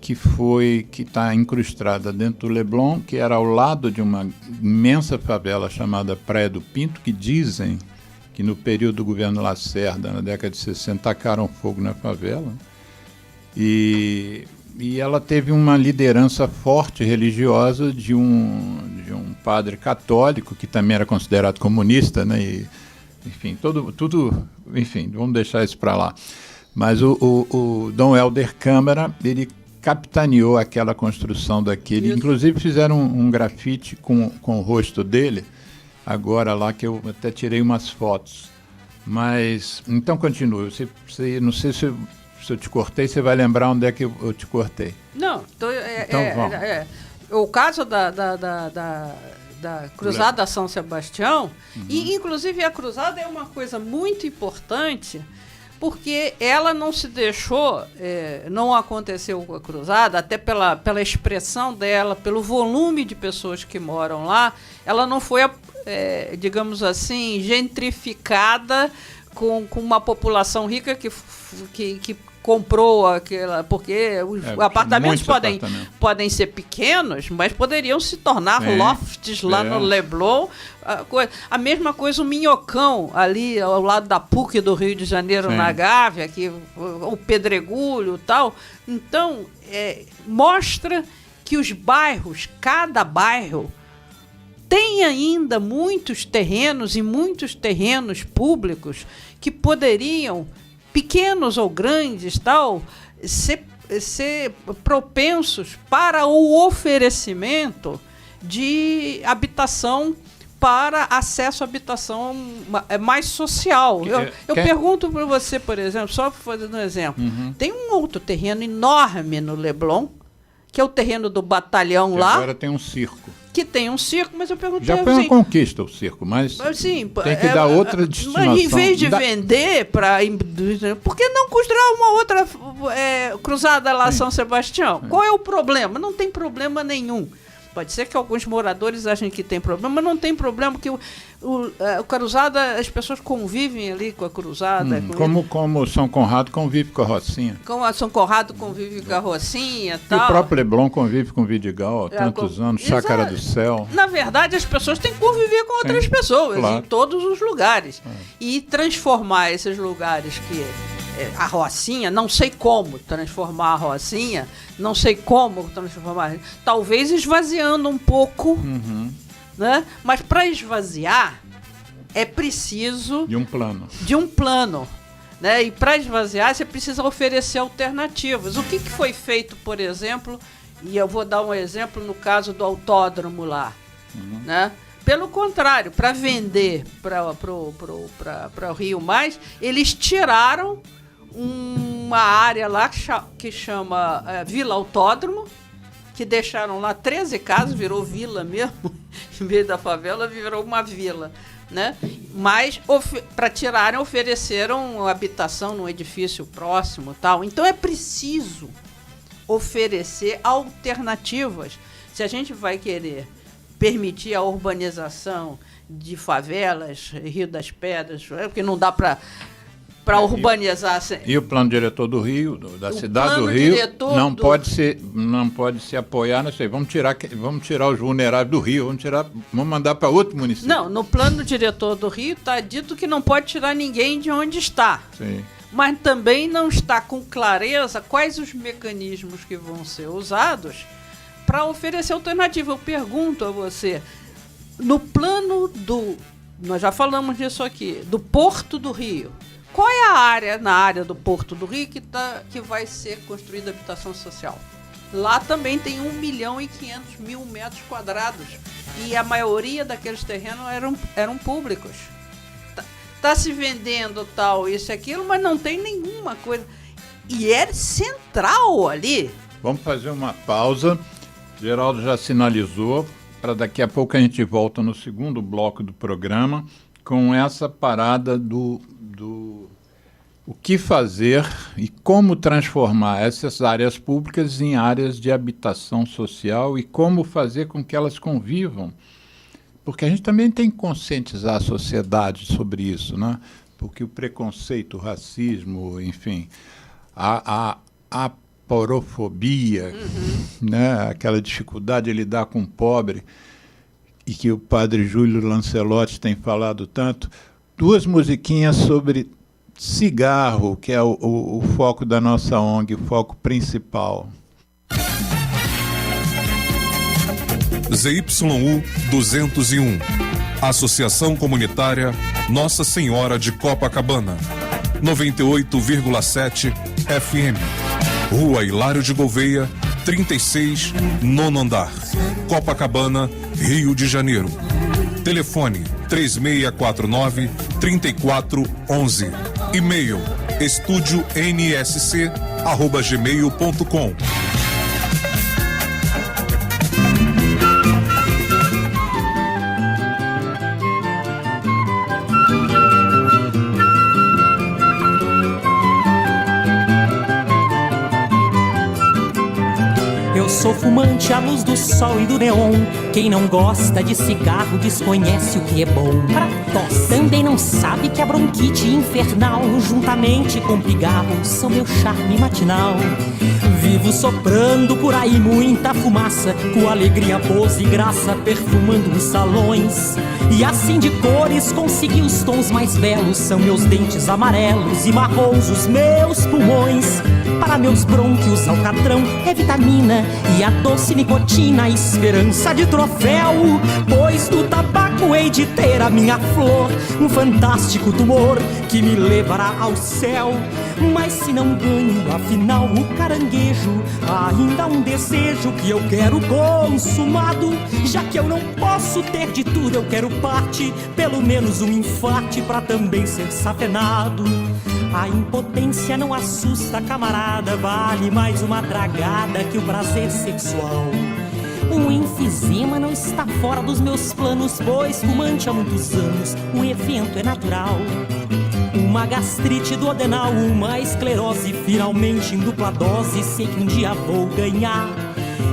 que está incrustada dentro do Leblon, que era ao lado de uma imensa favela chamada Praia do Pinto, que dizem que no período do governo Lacerda, na década de 60, tacaram fogo na favela. E ela teve uma liderança forte religiosa de um padre católico, que também era considerado comunista, né? E, enfim, enfim, vamos deixar isso para lá. Mas o Dom Helder Câmara, ele capitaneou aquela construção daquele. Isso. Inclusive fizeram um grafite com o rosto dele, agora lá, que eu até tirei umas fotos. Mas, então continue. Não sei se eu te cortei, você vai lembrar onde é que eu te cortei. Não, então vamos. O caso da Cruzada São Sebastião, e inclusive a Cruzada é uma coisa muito importante, porque ela não se deixou, não aconteceu com a Cruzada, até pela expressão dela, pelo volume de pessoas que moram lá, ela não foi, digamos assim, gentrificada com uma população rica que comprou aquela, porque os apartamentos podem ser pequenos, mas poderiam se tornar lofts lá no Leblon. A mesma coisa o Minhocão, ali ao lado da PUC do Rio de Janeiro, na Gávea, que, o Pedregulho e tal. Então, mostra que os bairros, cada bairro, tem ainda muitos terrenos e muitos terrenos públicos que poderiam, pequenos ou grandes, tal, ser propensos para o oferecimento de habitação, para acesso à habitação mais social. Eu pergunto para você, por exemplo, só fazendo um exemplo, tem um outro terreno enorme no Leblon, que é o terreno do batalhão lá. Agora tem um circo. Que tem um circo, mas eu perguntei... Já foi uma conquista o circo, mas tem que dar outra destinação. Mas em vez de vender para... Por que não construir uma outra cruzada lá São Sebastião? Qual é o problema? Não tem problema nenhum. Pode ser que alguns moradores achem que tem problema, mas não tem problema, porque a Cruzada, as pessoas convivem ali com a Cruzada. Como São Conrado convive com a Rocinha. Como a São Conrado convive com a Rocinha e tal. O próprio Leblon convive com o Vidigal há tantos anos, Chácara do Céu. Na verdade, as pessoas têm que conviver com outras pessoas, em todos os lugares. E transformar esses lugares que... a Rocinha, não sei como transformar a Rocinha, talvez esvaziando um pouco, né? Mas para esvaziar é preciso de um plano, né? E para esvaziar você precisa oferecer alternativas. O que foi feito, por exemplo, e eu vou dar um exemplo no caso do autódromo lá, né? Pelo contrário, para vender para o Rio Mais, eles tiraram uma área lá que chama Vila Autódromo, que deixaram lá 13 casas, virou vila mesmo, em vez da favela, virou uma vila, né? Mas para tirarem, ofereceram habitação num edifício próximo, tal. Então é preciso oferecer alternativas. Se a gente vai querer permitir a urbanização de favelas, Rio das Pedras, porque não dá para urbanizar. E o plano diretor do Rio, da cidade do Rio, não pode se apoiar nisso aí. Vamos tirar os vulneráveis do Rio, vamos mandar para outro município. Não, no plano diretor do Rio está dito que não pode tirar ninguém de onde está. Sim. Mas também não está com clareza quais os mecanismos que vão ser usados para oferecer alternativa. Eu pergunto a você, no plano nós já falamos disso aqui, do Porto do Rio, qual é a área, na área do Porto do Rio, que vai ser construída habitação social? Lá também tem 1.500.000 metros quadrados. E a maioria daqueles terrenos eram públicos. Tá se vendendo tal, isso e aquilo, mas não tem nenhuma coisa. E é central ali. Vamos fazer uma pausa. Geraldo já sinalizou, para daqui a pouco a gente volta no segundo bloco do programa com essa parada do o que fazer e como transformar essas áreas públicas em áreas de habitação social e como fazer com que elas convivam. Porque a gente também tem que conscientizar a sociedade sobre isso, né? Porque o preconceito, o racismo, enfim, a porofobia, né? Aquela dificuldade de lidar com o pobre, e que o padre Júlio Lancelotti tem falado tanto. Duas musiquinhas sobre cigarro, que é o foco da nossa ONG, o foco principal. ZYU 201, Associação Comunitária Nossa Senhora de Copacabana, 98,7 FM, Rua Hilário de Gouveia, 36, nono andar, Copacabana, Rio de Janeiro. Telefone 3649-3411. E-mail estudionsc@gmail.com. Sou fumante à luz do sol e do neon. Quem não gosta de cigarro desconhece o que é bom. Para tosse também não sabe que a bronquite infernal, juntamente com pigarro, são meu charme matinal. Vivo soprando por aí muita fumaça, com alegria, pose e graça, perfumando os salões. E assim de cores consegui os tons mais belos. São meus dentes amarelos e marrons os meus pulmões. Para meus brônquios, alcatrão é vitamina e a doce nicotina, esperança de troféu. Pois do tabaco hei de ter a minha flor, um fantástico tumor que me levará ao céu. Mas se não ganho, afinal, o caranguejo, ainda há um desejo que eu quero consumado. Já que eu não posso ter de tudo, eu quero parte, pelo menos um infarte pra também ser safenado. A impotência não assusta, camarada, vale mais uma tragada que o prazer sexual. Um enfisema não está fora dos meus planos, pois fumante há muitos anos, o evento é natural. Uma gastrite duodenal, uma esclerose, finalmente em dupla dose, sei que um dia vou ganhar.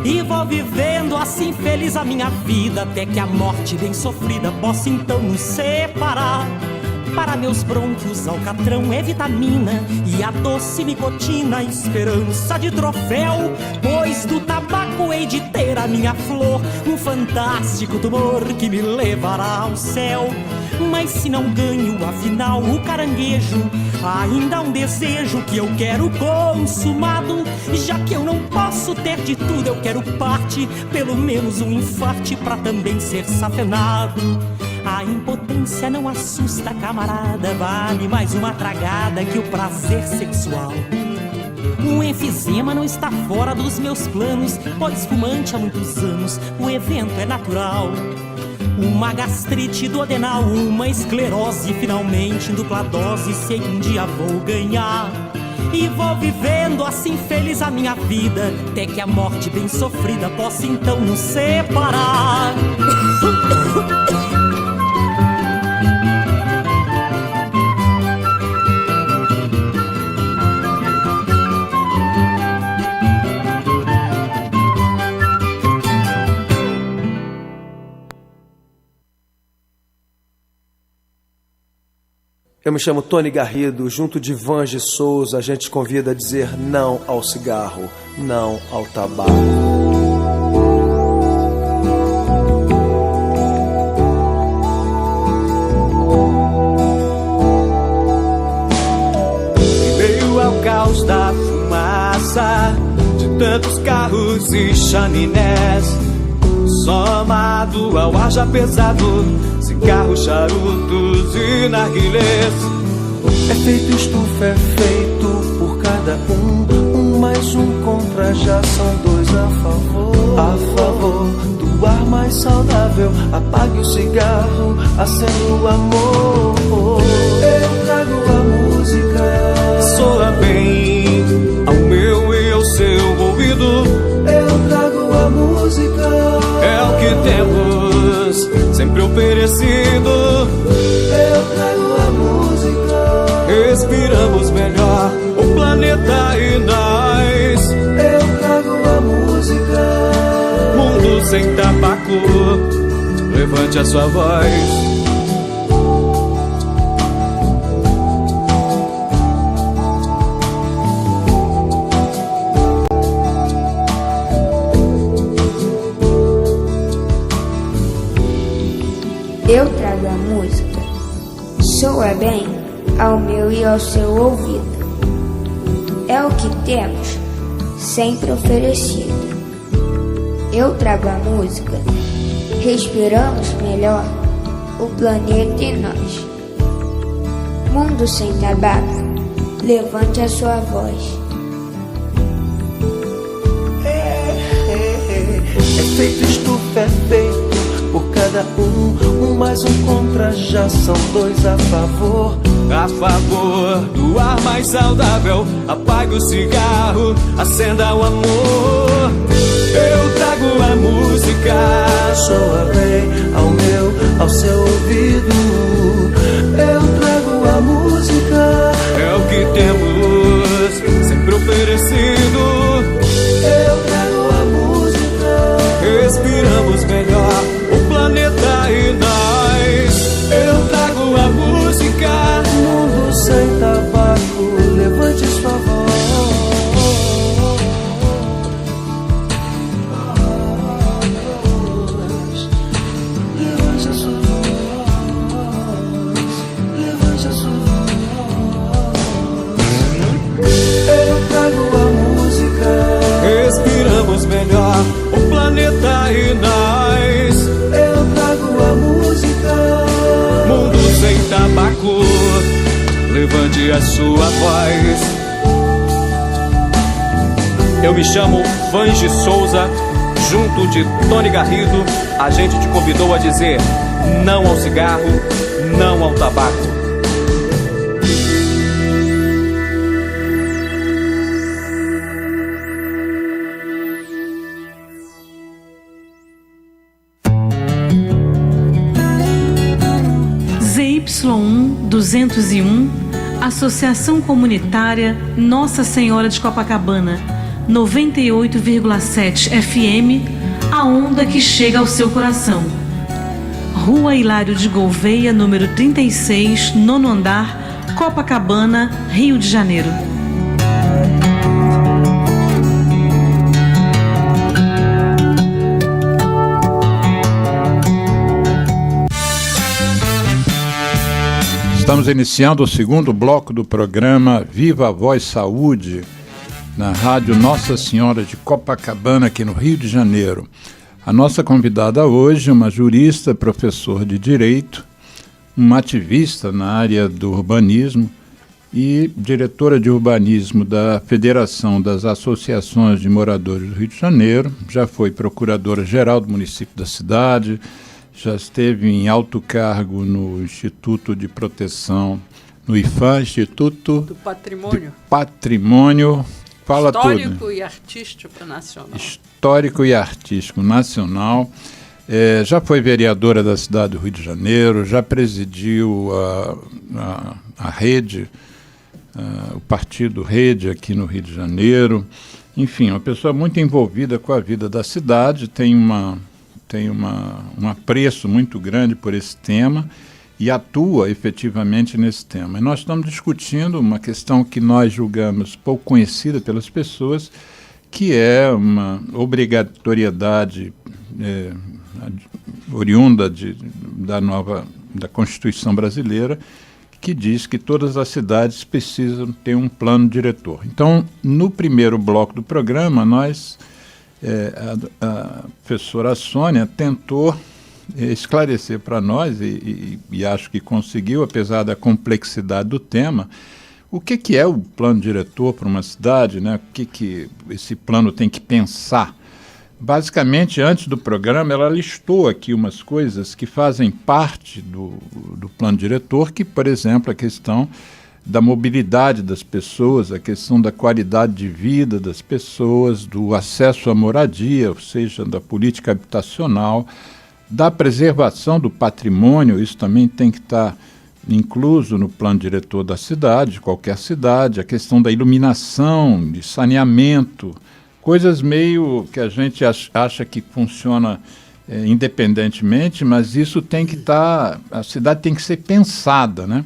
E vou vivendo assim feliz a minha vida, até que a morte bem sofrida possa então nos separar. Para meus brônquios, alcatrão é vitamina e a doce nicotina, esperança de troféu. Pois do tabaco hei de ter a minha flor, um fantástico tumor que me levará ao céu. Mas se não ganho, afinal, o caranguejo, ainda há um desejo que eu quero consumado. Já que eu não posso ter de tudo, eu quero parte, pelo menos um infarte pra também ser safenado. A impotência não assusta, camarada, vale mais uma tragada que o prazer sexual. Um enfisema não está fora dos meus planos, pois fumante há muitos anos, o evento é natural. Uma gastrite duodenal, uma esclerose, finalmente em dupla dose, sei que um dia vou ganhar. e vou vivendo assim feliz a minha vida, até que a morte bem sofrida possa então nos separar. Eu me chamo Tony Garrido, junto de Vange Souza, a gente convida a dizer não ao cigarro, não ao tabaco. Em meio ao caos da fumaça de tantos carros e chaminés, somado ao ar já pesado, cigarros, charutos e narguilés. É feito estufa, é feito por cada um mais um contra, já são dois a favor do ar mais saudável. Apague o cigarro, acenda o amor. Eu trago a música, soa bem ao meu e ao seu ouvido. Eu trago a música, é o que temos sempre oferecido. Eu trago a música, respiramos melhor o planeta e nós. Eu trago a música, mundo sem tabaco, levante a sua voz. Eu trago a música, soa bem ao meu e ao seu ouvido. É o que temos, sempre oferecido. Eu trago a música, respiramos melhor o planeta e nós. Mundo sem tabaco, levante a sua voz. É feito estufa, é feito por cada um mais um contra, já são dois a favor do ar mais saudável. Apague o cigarro, acenda o amor. Eu trago a música, soa bem ao meu, ao seu ouvido. Eu trago a música, é o que temos sempre oferecido. Eu trago a música, respiramos melhor o planeta e nós. Eu trago a música, mundo sem tabaco, levante sua voz. Levante a sua voz, levante a sua voz. Eu trago a música, respiramos melhor o planeta e nós. Eu trago a música, mundo sem tabaco, levante a sua voz. Eu me chamo Vange Souza, junto de Tony Garrido, a gente te convidou a dizer não ao cigarro, não ao tabaco. ZY1 201, Associação Comunitária Nossa Senhora de Copacabana, 98,7 FM, a onda que chega ao seu coração. Rua Hilário de Gouveia, número 36, 9º andar, Copacabana, Rio de Janeiro. Estamos iniciando o segundo bloco do programa Viva a Voz Saúde, na rádio Nossa Senhora de Copacabana, aqui no Rio de Janeiro. A nossa convidada hoje é uma jurista, professor de Direito, uma ativista na área do urbanismo e diretora de urbanismo da Federação das Associações de Moradores do Rio de Janeiro. Já foi procuradora-geral do município da cidade, já esteve em alto cargo no Instituto de Proteção no IFAM, Instituto Do Patrimônio. de Patrimônio, fala Histórico tudo. e Artístico Nacional. Histórico e Artístico Nacional. Já foi vereadora da cidade do Rio de Janeiro, já presidiu a Rede, o Partido Rede aqui no Rio de Janeiro. Enfim, uma pessoa muito envolvida com a vida da cidade, tem um apreço muito grande por esse tema e atua efetivamente nesse tema. E nós estamos discutindo uma questão que nós julgamos pouco conhecida pelas pessoas, que é uma obrigatoriedade oriunda da Constituição brasileira, que diz que todas as cidades precisam ter um plano diretor. Então, no primeiro bloco do programa, a professora Sônia tentou esclarecer para nós, e acho que conseguiu, apesar da complexidade do tema, o que é o plano diretor para uma cidade, né? O que esse plano tem que pensar. Basicamente, antes do programa, ela listou aqui umas coisas que fazem parte do plano diretor, que, por exemplo, a questão da mobilidade das pessoas, a questão da qualidade de vida das pessoas, do acesso à moradia, ou seja, da política habitacional, da preservação do patrimônio. Isso também tem que estar incluso no plano diretor da cidade, de qualquer cidade, a questão da iluminação, de saneamento, coisas meio que a gente acha que funciona independentemente, mas isso tem que estar, a cidade tem que ser pensada, né?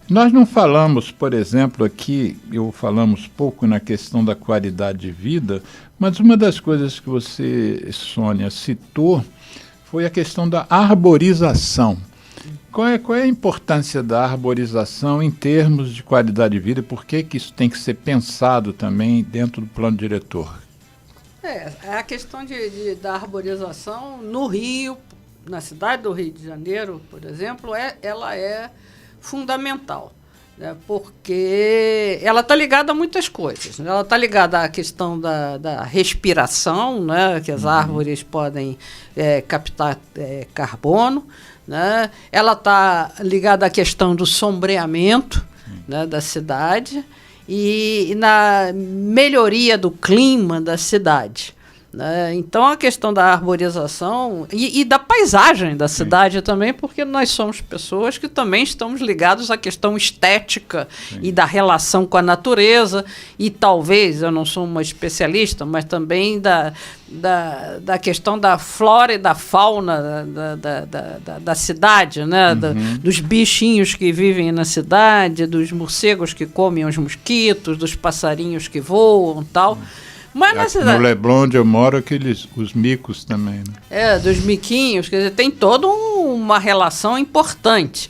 Nós não falamos, por exemplo, aqui, falamos pouco na questão da qualidade de vida, mas uma das coisas que você, Sônia, citou foi a questão da arborização. Qual é a importância da arborização em termos de qualidade de vida? Por que isso tem que ser pensado também dentro do plano diretor? A questão da arborização no Rio, na cidade do Rio de Janeiro, por exemplo, ela é fundamental, né, porque ela está ligada a muitas coisas. Ela está ligada à questão da respiração, né, que as árvores podem captar carbono, né, ela está ligada à questão do sombreamento, né, da cidade e na melhoria do clima da cidade. Então, a questão da arborização e da paisagem da cidade também, porque nós somos pessoas que também estamos ligados à questão estética e da relação com a natureza, e talvez, eu não sou uma especialista, mas também da questão da flora e da fauna da cidade, né? Dos bichinhos que vivem na cidade, dos morcegos que comem os mosquitos, dos passarinhos que voam e tal. Mas no Leblon, onde eu moro, os micos também. Né? Dos miquinhos, quer dizer, tem toda uma relação importante.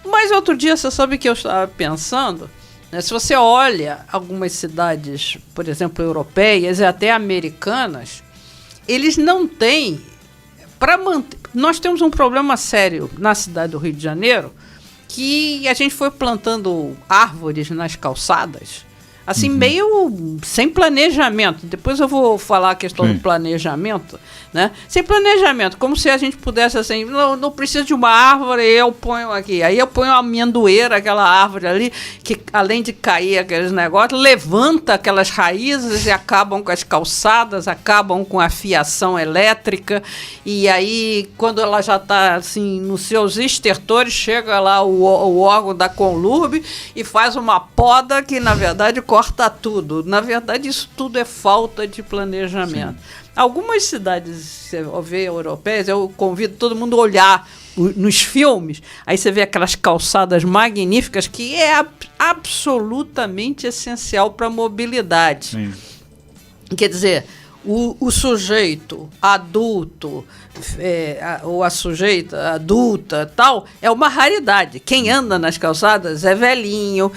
Mas outro dia, você sabe que eu estava pensando, né, se você olha algumas cidades, por exemplo, europeias e até americanas, eles não têm, para manter... Nós temos um problema sério na cidade do Rio de Janeiro, que a gente foi plantando árvores nas calçadas, assim, meio sem planejamento. Depois eu vou falar a questão do planejamento, né? Sem planejamento, como se a gente pudesse, assim, não preciso de uma árvore, eu ponho aqui. Aí eu ponho uma amendoeira, aquela árvore ali, que além de cair aqueles negócios, levanta aquelas raízes e acabam com as calçadas, acabam com a fiação elétrica. E aí, quando ela já está, assim, nos seus estertores, chega lá o órgão da Conlurb e faz uma poda que, na verdade, corta tudo. Na verdade, isso tudo é falta de planejamento. Sim. Algumas cidades, você vê, europeias, eu convido todo mundo a olhar nos filmes, aí você vê aquelas calçadas magníficas, que é absolutamente essencial para a mobilidade. Sim. Quer dizer, o sujeito adulto, ou a sujeita adulta, tal, é uma raridade. Quem anda nas calçadas é velhinho,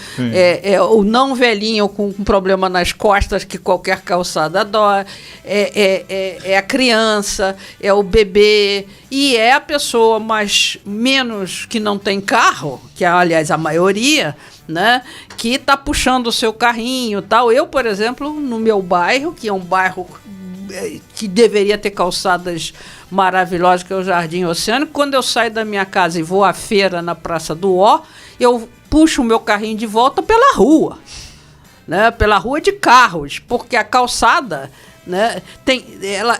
o não velhinho com um problema nas costas que qualquer calçada dói, é a criança, é o bebê, e é a pessoa menos que não tem carro, que é, aliás, a maioria, né, que está puxando o seu carrinho, tal. Eu, por exemplo, no meu bairro, que é um bairro que deveria ter calçadas maravilhosas, que é o Jardim Oceânico, quando eu saio da minha casa e vou à feira na Praça do Ó, eu puxo o meu carrinho de volta pela rua, né? Pela rua de carros, porque a calçada, né,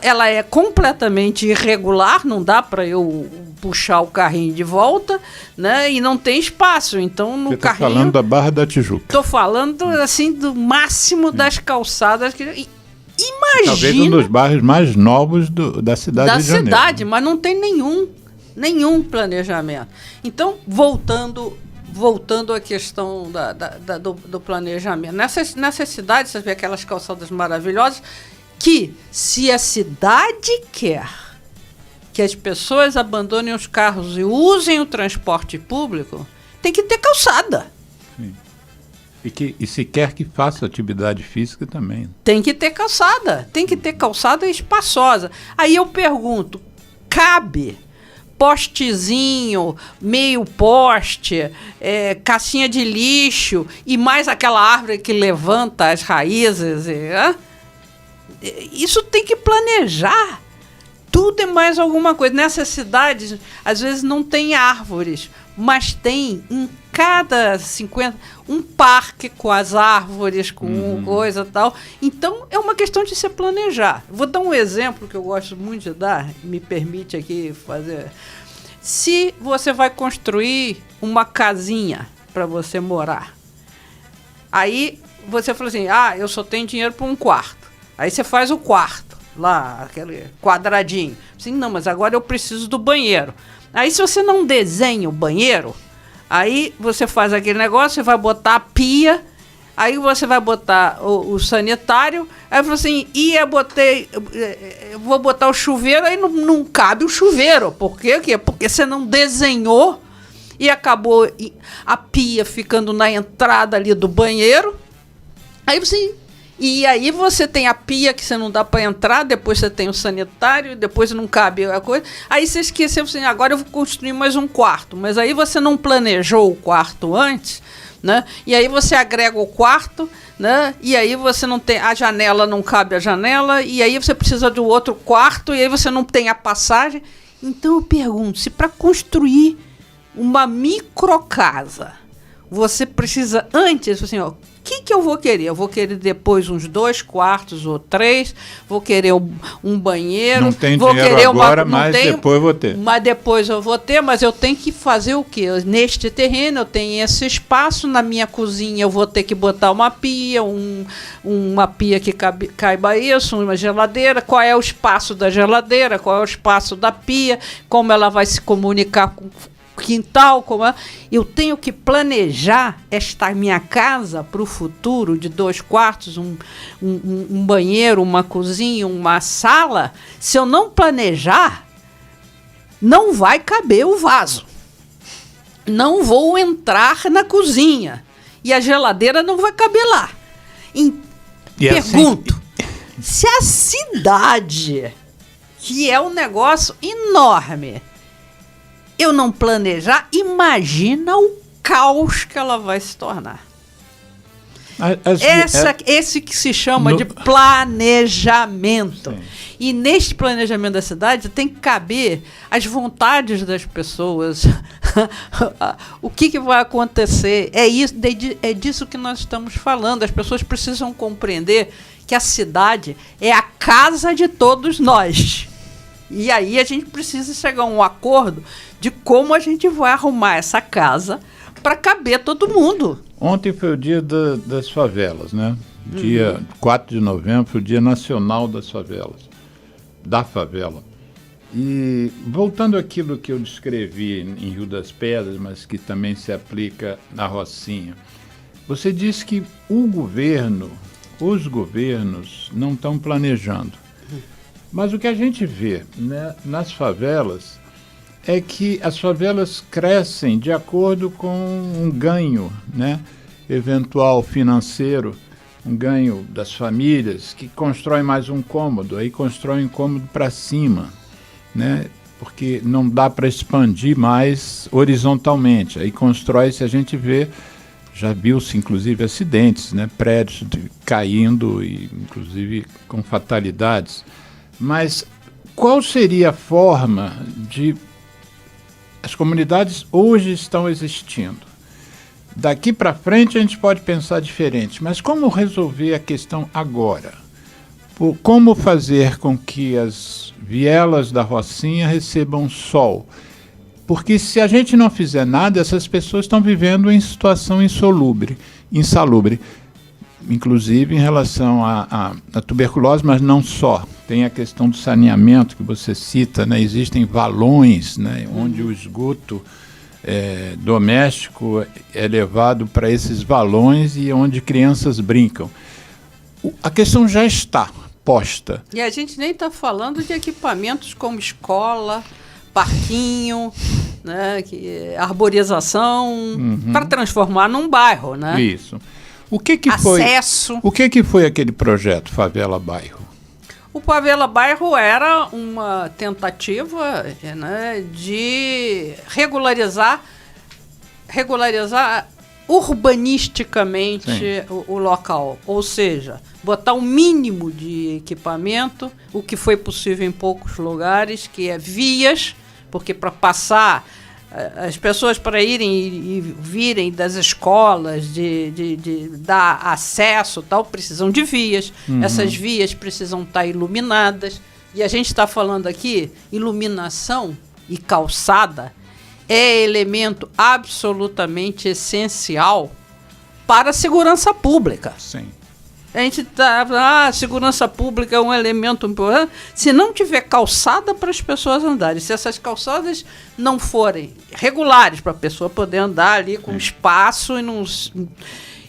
ela é completamente irregular, não dá para eu puxar o carrinho de volta, né, e não tem espaço. Então, no Você está carrinho... falando da Barra da Tijuca. Estou falando, assim, do máximo das calçadas. Imagina... Talvez um dos bairros mais novos da cidade de Janeiro. Da cidade, mas não tem nenhum planejamento. Então, voltando à questão do planejamento. Nessas cidades, você vê aquelas calçadas maravilhosas, que se a cidade quer que as pessoas abandonem os carros e usem o transporte público, tem que ter calçada. Sim. E se quer que faça atividade física também. Tem que ter calçada espaçosa. Aí eu pergunto, cabe postezinho, meio poste, caixinha de lixo e mais aquela árvore que levanta as raízes? Isso tem que planejar. Tudo é mais alguma coisa. Nessas cidades, às vezes não tem árvores, mas tem em cada 50 um parque com as árvores, com coisa e tal. Então, é uma questão de se planejar. Vou dar um exemplo que eu gosto muito de dar, me permite aqui fazer. Se você vai construir uma casinha para você morar, aí você fala assim, eu só tenho dinheiro para um quarto. Aí você faz o quarto, lá, aquele quadradinho. Assim, não, mas agora eu preciso do banheiro. Aí se você não desenha o banheiro, aí você faz aquele negócio, você vai botar a pia, aí você vai botar o sanitário, aí você assim, eu vou botar o chuveiro, aí não cabe o chuveiro. Por quê? Porque você não desenhou e acabou a pia ficando na entrada ali do banheiro. E aí você tem a pia que você não dá para entrar, depois você tem o sanitário, depois não cabe a coisa. Aí você esqueceu, assim, agora eu vou construir mais um quarto. Mas aí você não planejou o quarto antes, né? E aí você agrega o quarto, né? E aí você não tem, a janela não cabe a janela, e aí você precisa do outro quarto, e aí você não tem a passagem. Então eu pergunto, se para construir uma microcasa, você precisa antes, assim, o que eu vou querer? Eu vou querer depois uns 2 quartos ou 3, vou querer um banheiro. Não tem vou dinheiro querer agora, mas depois eu vou ter. Mas depois eu vou ter, mas eu tenho que fazer o quê? Neste terreno eu tenho esse espaço, na minha cozinha eu vou ter que botar uma pia, uma pia que caiba isso, uma geladeira. Qual é o espaço da geladeira? Qual é o espaço da pia? Como ela vai se comunicar com quintal, eu tenho que planejar esta minha casa para o futuro de 2 quartos, um banheiro, uma cozinha, uma sala. Se eu não planejar, não vai caber o vaso. Não vou entrar na cozinha e a geladeira não vai caber lá. Pergunto, se a cidade, que é um negócio enorme, eu não planejar, imagina o caos que ela vai se tornar. Esse que se chama de planejamento. Sim. E neste planejamento da cidade tem que caber as vontades das pessoas. O que vai acontecer? É disso que nós estamos falando. As pessoas precisam compreender que a cidade é a casa de todos nós. E aí a gente precisa chegar a um acordo de como a gente vai arrumar essa casa para caber todo mundo. Ontem foi o dia das favelas, né? Dia 4 de novembro foi o Dia Nacional das Favelas, da favela. E voltando àquilo que eu descrevi em Rio das Pedras, mas que também se aplica na Rocinha, você disse que os governos não estão planejando. Mas o que a gente vê, né, nas favelas é que as favelas crescem de acordo com um ganho, né, eventual financeiro, um ganho das famílias que constroem mais um cômodo, aí constrói um cômodo para cima, né, porque não dá para expandir mais horizontalmente. Aí constrói-se, a gente vê, já viu-se inclusive acidentes, né, prédios caindo, e inclusive com fatalidades. Mas qual seria a forma de... As comunidades hoje estão existindo, Daqui para frente a gente pode pensar diferente, mas como resolver a questão agora? Como fazer com que as vielas da Rocinha recebam sol? Porque se a gente não fizer nada, essas pessoas estão vivendo em situação insalubre, inclusive em relação à tuberculose, mas não só. Tem a questão do saneamento que você cita, né? Existem valões, né? Onde o esgoto doméstico é levado para esses valões e onde crianças brincam. A questão já está posta. E a gente nem está falando de equipamentos como escola, parquinho, né, arborização, para transformar num bairro, né? Isso. O que foi aquele projeto Favela Bairro? O Favela Bairro era uma tentativa, né, de regularizar urbanisticamente o local, ou seja, botar um mínimo de equipamento, o que foi possível em poucos lugares, que é vias, porque para passar as pessoas para irem e virem das escolas, de dar acesso, tal, precisam de vias. Essas vias precisam estar iluminadas. E a gente está falando aqui, iluminação e calçada é elemento absolutamente essencial para a segurança pública. Sim. A gente tá, segurança pública é um elemento importante. Se não tiver calçada para as pessoas andarem, se essas calçadas não forem regulares para a pessoa poder andar ali com espaço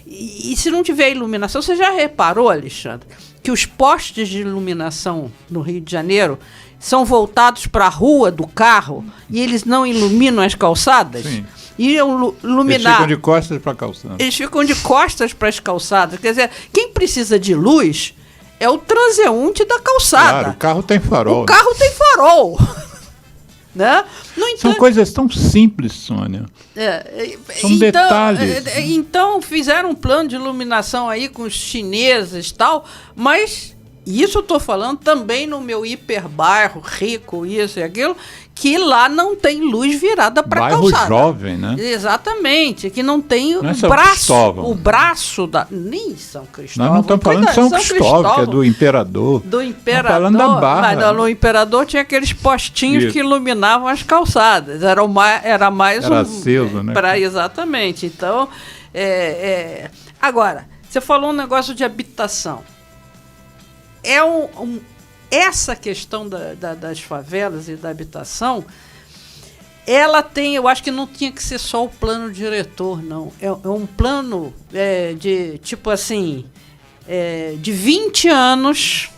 e se não tiver iluminação, você já reparou, Alexandre, que os postes de iluminação no Rio de Janeiro são voltados para a rua do carro e eles não iluminam as calçadas? Sim. Iam iluminar. Eles ficam de costas para a calçada. Eles ficam de costas para as calçadas. Quer dizer, quem precisa de luz é o transeunte da calçada. Claro, o carro tem farol. O carro tem farol. Né? São coisas tão simples, Sônia. São detalhes. Então, fizeram um plano de iluminação aí com os chineses e tal, mas isso eu estou falando também no meu hiperbairro rico, isso e aquilo, que lá não tem luz virada para a calçada. Bairro jovem, né? Exatamente, que não tem não o braço da... Nem São Cristóvão. Nós não estamos falando de São Cristóvão, que é do Imperador. Do Imperador. Estamos falando da Barra. Mas no Imperador tinha aqueles postinhos que iluminavam as calçadas. Era aceso, né? Exatamente. Então, agora, você falou um negócio de habitação. Essa questão das favelas e da habitação, ela tem, eu acho que não tinha que ser só o plano diretor, não. É um plano de, tipo assim, de 20 anos,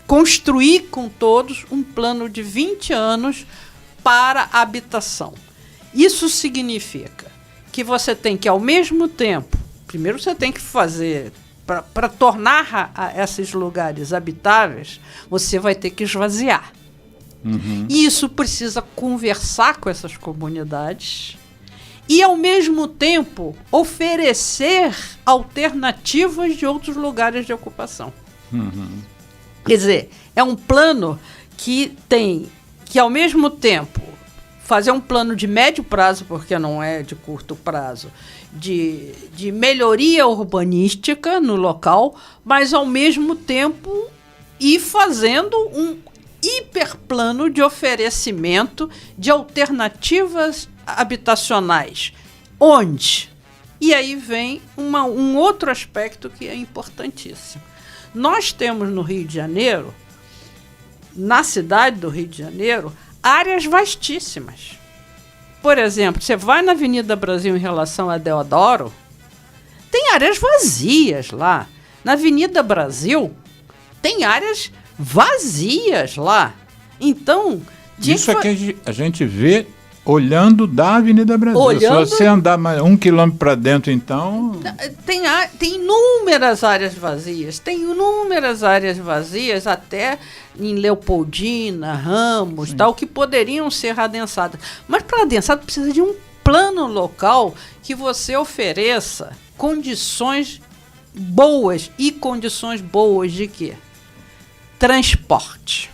construir com todos um plano de 20 anos para a habitação. Isso significa que você tem que, ao mesmo tempo, primeiro você tem que fazer... Para tornar esses lugares habitáveis, você vai ter que esvaziar. E isso precisa conversar com essas comunidades e, ao mesmo tempo, oferecer alternativas de outros lugares de ocupação. Quer dizer, é um plano que tem que, ao mesmo tempo, fazer um plano de médio prazo, porque não é de curto prazo, de melhoria urbanística no local, mas ao mesmo tempo ir fazendo um hiperplano de oferecimento de alternativas habitacionais. Onde? E aí vem um outro aspecto que é importantíssimo. Nós temos no Rio de Janeiro, na cidade do Rio de Janeiro, áreas vastíssimas. Por exemplo, você vai na Avenida Brasil em relação a Deodoro, tem áreas vazias lá. Na Avenida Brasil, tem áreas vazias lá. Então... Isso é que a gente vê olhando da Avenida Brasil. Se você andar mais 1 quilômetro para dentro, então... Tem inúmeras áreas vazias. Tem inúmeras áreas vazias, até em Leopoldina, Ramos, tal, que poderiam ser adensadas. Mas para adensar precisa de um plano local que você ofereça condições boas. E condições boas de quê? Transporte.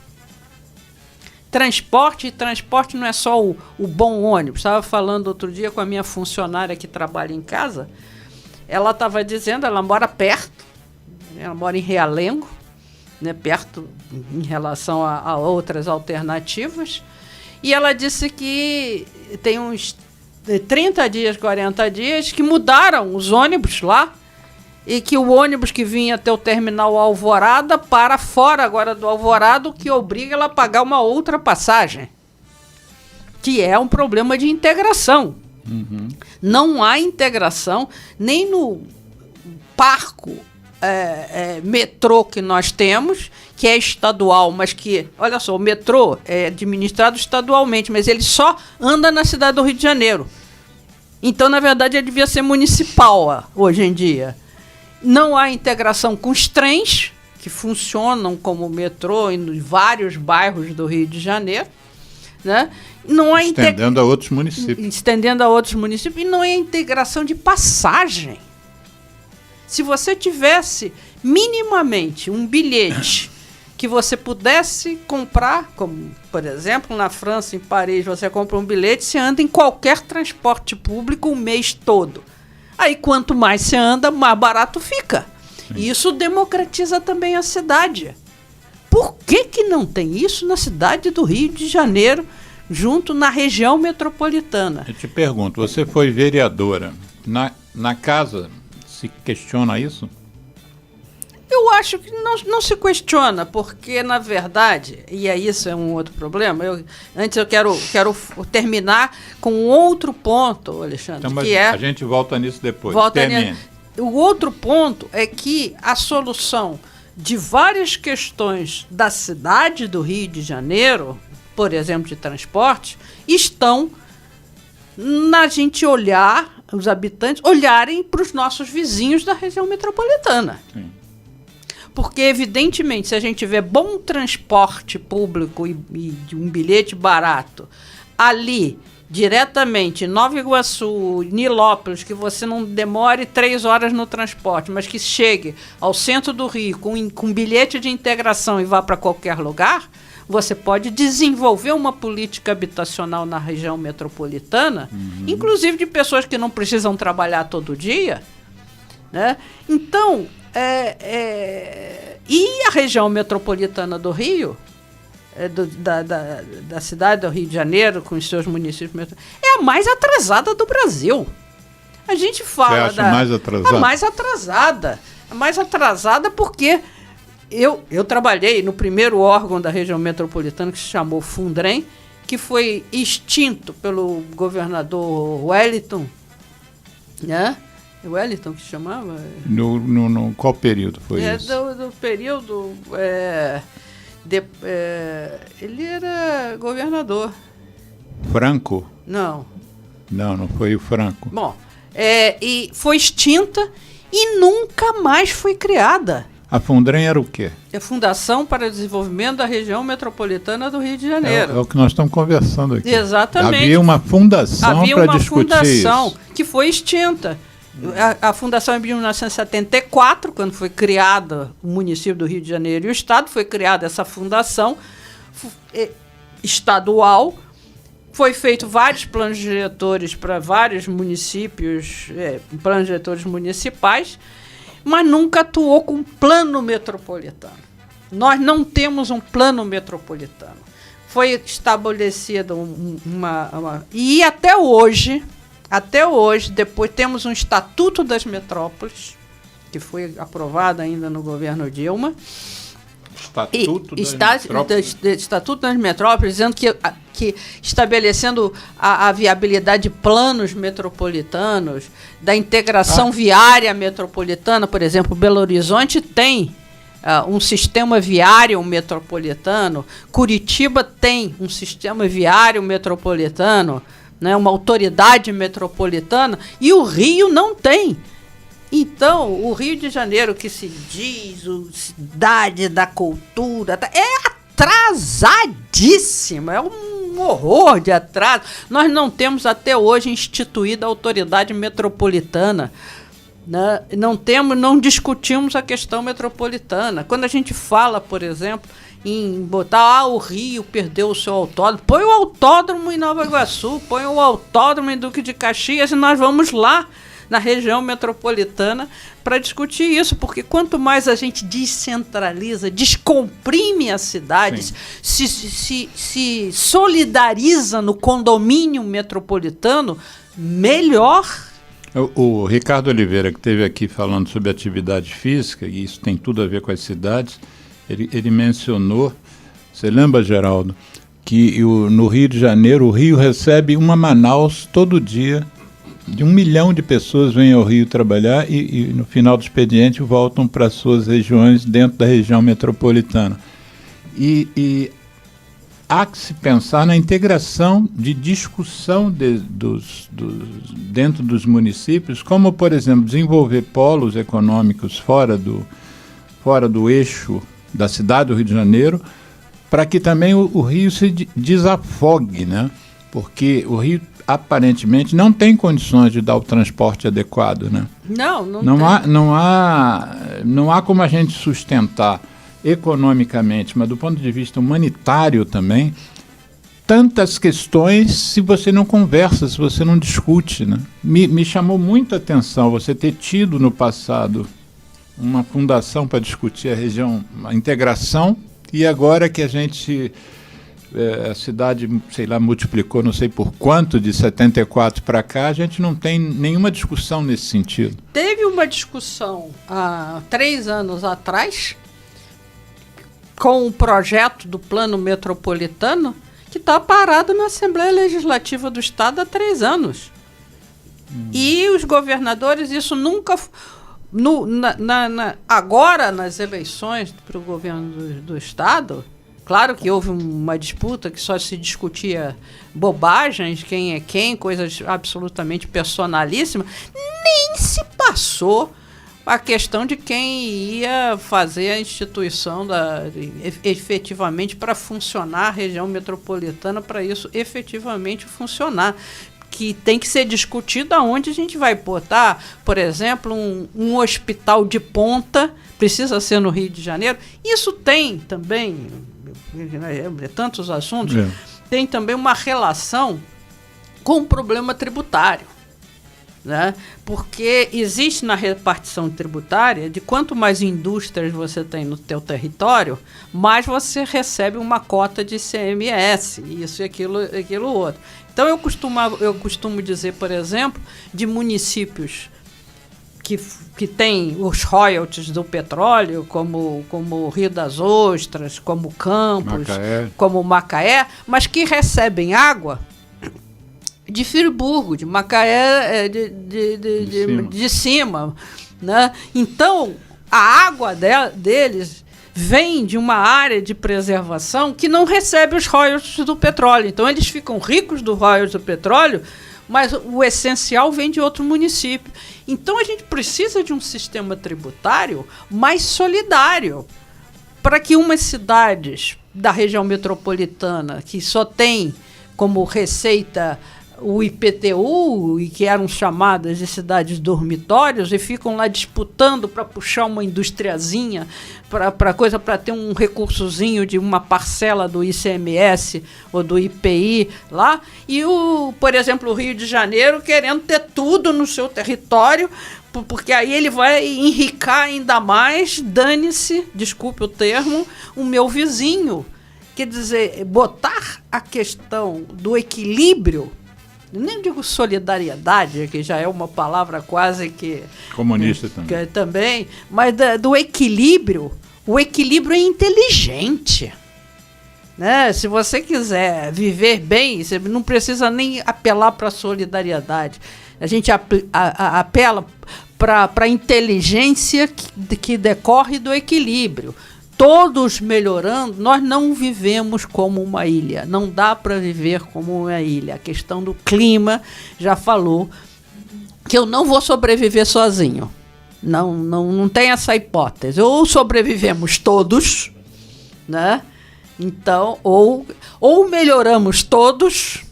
transporte, e transporte não é só o bom ônibus. Estava falando outro dia com a minha funcionária que trabalha em casa, ela estava dizendo, ela mora perto, ela mora em Realengo, né, perto em relação a outras alternativas, e ela disse que tem uns 30 dias, 40 dias, que mudaram os ônibus lá, e que o ônibus que vinha até o terminal Alvorada para fora agora do Alvorada, o que obriga ela a pagar uma outra passagem, que é um problema de integração. Uhum. Não há integração nem no parco metrô que nós temos, que é estadual, mas que, olha só, o metrô é administrado estadualmente, mas ele só anda na cidade do Rio de Janeiro. Então, na verdade, ele devia ser municipal hoje em dia. Não há integração com os trens, que funcionam como metrô em vários bairros do Rio de Janeiro, né? Não há estendendo a outros municípios. Estendendo a outros municípios. E não há integração de passagem. Se você tivesse minimamente um bilhete que você pudesse comprar, como, por exemplo, na França, em Paris, você compra um bilhete, você anda em qualquer transporte público o mês todo. Aí, quanto mais você anda, mais barato fica. Sim. E isso democratiza também a cidade. Por que não tem isso na cidade do Rio de Janeiro, junto na região metropolitana? Eu te pergunto, você foi vereadora. Na casa, se questiona isso? Eu acho que não se questiona, porque, na verdade, e isso é um outro problema, antes eu quero terminar com um outro ponto, Alexandre, então, que é... A gente volta nisso depois. O outro ponto é que a solução de várias questões da cidade do Rio de Janeiro, por exemplo, de transporte, estão na gente olhar, os habitantes olharem para os nossos vizinhos da região metropolitana. Sim. Porque, evidentemente, se a gente tiver bom transporte público e um bilhete barato ali, diretamente em Nova Iguaçu, Nilópolis, que você não demore 3 horas no transporte, mas que chegue ao centro do Rio com bilhete de integração e vá para qualquer lugar, você pode desenvolver uma política habitacional na região metropolitana, inclusive de pessoas que não precisam trabalhar todo dia, né? Então... E a região metropolitana do Rio, da cidade do Rio de Janeiro, com os seus municípios, é a mais atrasada do Brasil. A gente fala Você acha mais atrasada? A mais atrasada porque eu trabalhei no primeiro órgão da região metropolitana, que se chamou Fundrem, que foi extinto pelo governador Wellington, né? Wellington, que se chamava? No qual período foi isso? Do período... ele era governador. Franco? Não. Não foi o Franco. Bom, e foi extinta e nunca mais foi criada. A Fundrem era o quê? É a Fundação para o Desenvolvimento da Região Metropolitana do Rio de Janeiro. É o que nós estamos conversando aqui. Exatamente. Havia uma fundação para discutir isso. Havia uma fundação que foi extinta. A fundação em 1974, quando foi criada o município do Rio de Janeiro e o Estado, foi criada essa fundação estadual, foi feito vários planos diretores para vários municípios, planos diretores municipais, mas nunca atuou com um plano metropolitano. Nós não temos um plano metropolitano. Foi estabelecido e até hoje, depois temos um Estatuto das Metrópoles, que foi aprovado ainda no governo Dilma. Estatuto das Metrópoles, dizendo que estabelecendo a viabilidade de planos metropolitanos, da integração viária metropolitana. Por exemplo, Belo Horizonte tem um sistema viário metropolitano, Curitiba tem um sistema viário metropolitano, né, uma autoridade metropolitana, e o Rio não tem. Então, o Rio de Janeiro, que se diz cidade da cultura, é atrasadíssimo, é um horror de atraso. Nós não temos até hoje instituída a autoridade metropolitana né? Não discutimos a questão metropolitana. Quando a gente fala, por exemplo, em botar o Rio perdeu o seu autódromo, põe o autódromo em Nova Iguaçu, põe o autódromo em Duque de Caxias e nós vamos lá na região metropolitana para discutir isso, porque quanto mais a gente descentraliza, descomprime as cidades, se solidariza no condomínio metropolitano, melhor. O Ricardo Oliveira, que esteve aqui falando sobre atividade física, e isso tem tudo a ver com as cidades, ele mencionou, você lembra, Geraldo, que no Rio de Janeiro, o Rio recebe uma Manaus todo dia, de 1 milhão de pessoas vêm ao Rio trabalhar e no final do expediente voltam para suas regiões dentro da região metropolitana. E há que se pensar na integração de discussão dentro dos municípios, como, por exemplo, desenvolver polos econômicos fora do eixo da cidade do Rio de Janeiro, para que também o Rio se desafogue, né? Porque o Rio aparentemente não tem condições de dar o transporte adequado, né? Não há como a gente sustentar economicamente, mas do ponto de vista humanitário também, tantas questões se você não conversa, se você não discute, né? Me chamou muita atenção você ter tido no passado uma fundação para discutir a integração, e agora que a cidade, sei lá, multiplicou não sei por quanto, de 74 para cá, a gente não tem nenhuma discussão nesse sentido. Teve uma discussão há 3 anos atrás, com o projeto do Plano Metropolitano, que está parado na Assembleia Legislativa do Estado há 3 anos. E os governadores, isso nunca... agora, nas eleições para o governo do Estado, claro que houve uma disputa que só se discutia bobagens, quem é quem, coisas absolutamente personalíssimas, nem se passou a questão de quem ia fazer a instituição efetivamente para funcionar a região metropolitana, para isso efetivamente funcionar. Que tem que ser discutido aonde a gente vai botar, por exemplo, um hospital de ponta, precisa ser no Rio de Janeiro. Isso tem também, tantos assuntos, tem também uma relação com o problema tributário, né? Porque existe na repartição tributária, de quanto mais indústrias você tem no teu território, mais você recebe uma cota de ICMS, isso e aquilo outro. Então eu costumo dizer, por exemplo, de municípios que têm os royalties do petróleo, como Rio das Ostras, como Campos, como Macaé, mas que recebem água de Friburgo, de Macaé, de cima, né? Então, a água deles vem de uma área de preservação que não recebe os royalties do petróleo. Então, eles ficam ricos do royalties do petróleo, mas o essencial vem de outro município. Então, a gente precisa de um sistema tributário mais solidário, para que umas cidades da região metropolitana, que só tem como receita o IPTU, e que eram chamadas de cidades dormitórios, e ficam lá disputando para puxar uma industriazinha, para ter um recursozinho de uma parcela do ICMS ou do IPI lá, e por exemplo, o Rio de Janeiro querendo ter tudo no seu território, porque aí ele vai enricar ainda mais, dane-se, desculpe o termo, o meu vizinho. Quer dizer, botar a questão do equilíbrio, nem digo solidariedade, que já é uma palavra quase que... comunista também, mas do equilíbrio. O equilíbrio é inteligente, né? Se você quiser viver bem, você não precisa nem apelar para a solidariedade. A gente apela para a inteligência que decorre do equilíbrio. Todos melhorando, nós não vivemos como uma ilha. Não dá para viver como uma ilha. A questão do clima já falou que eu não vou sobreviver sozinho. Não tem essa hipótese. Ou sobrevivemos todos, né? Então, ou melhoramos todos,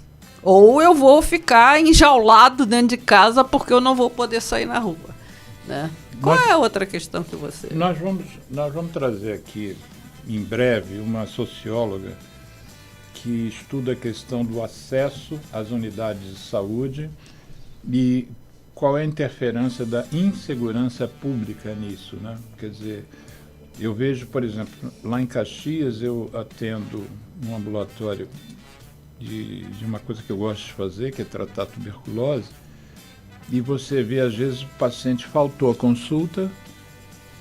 ou eu vou ficar enjaulado dentro de casa porque eu não vou poder sair na rua. né? Qual é a outra questão que você... Nós vamos trazer aqui, em breve, uma socióloga que estuda a questão do acesso às unidades de saúde e qual é a interferência da insegurança pública nisso, né? Quer dizer, eu vejo, por exemplo, lá em Caxias eu atendo um ambulatório de uma coisa que eu gosto de fazer, que é tratar tuberculose, e você vê, às vezes, o paciente faltou a consulta,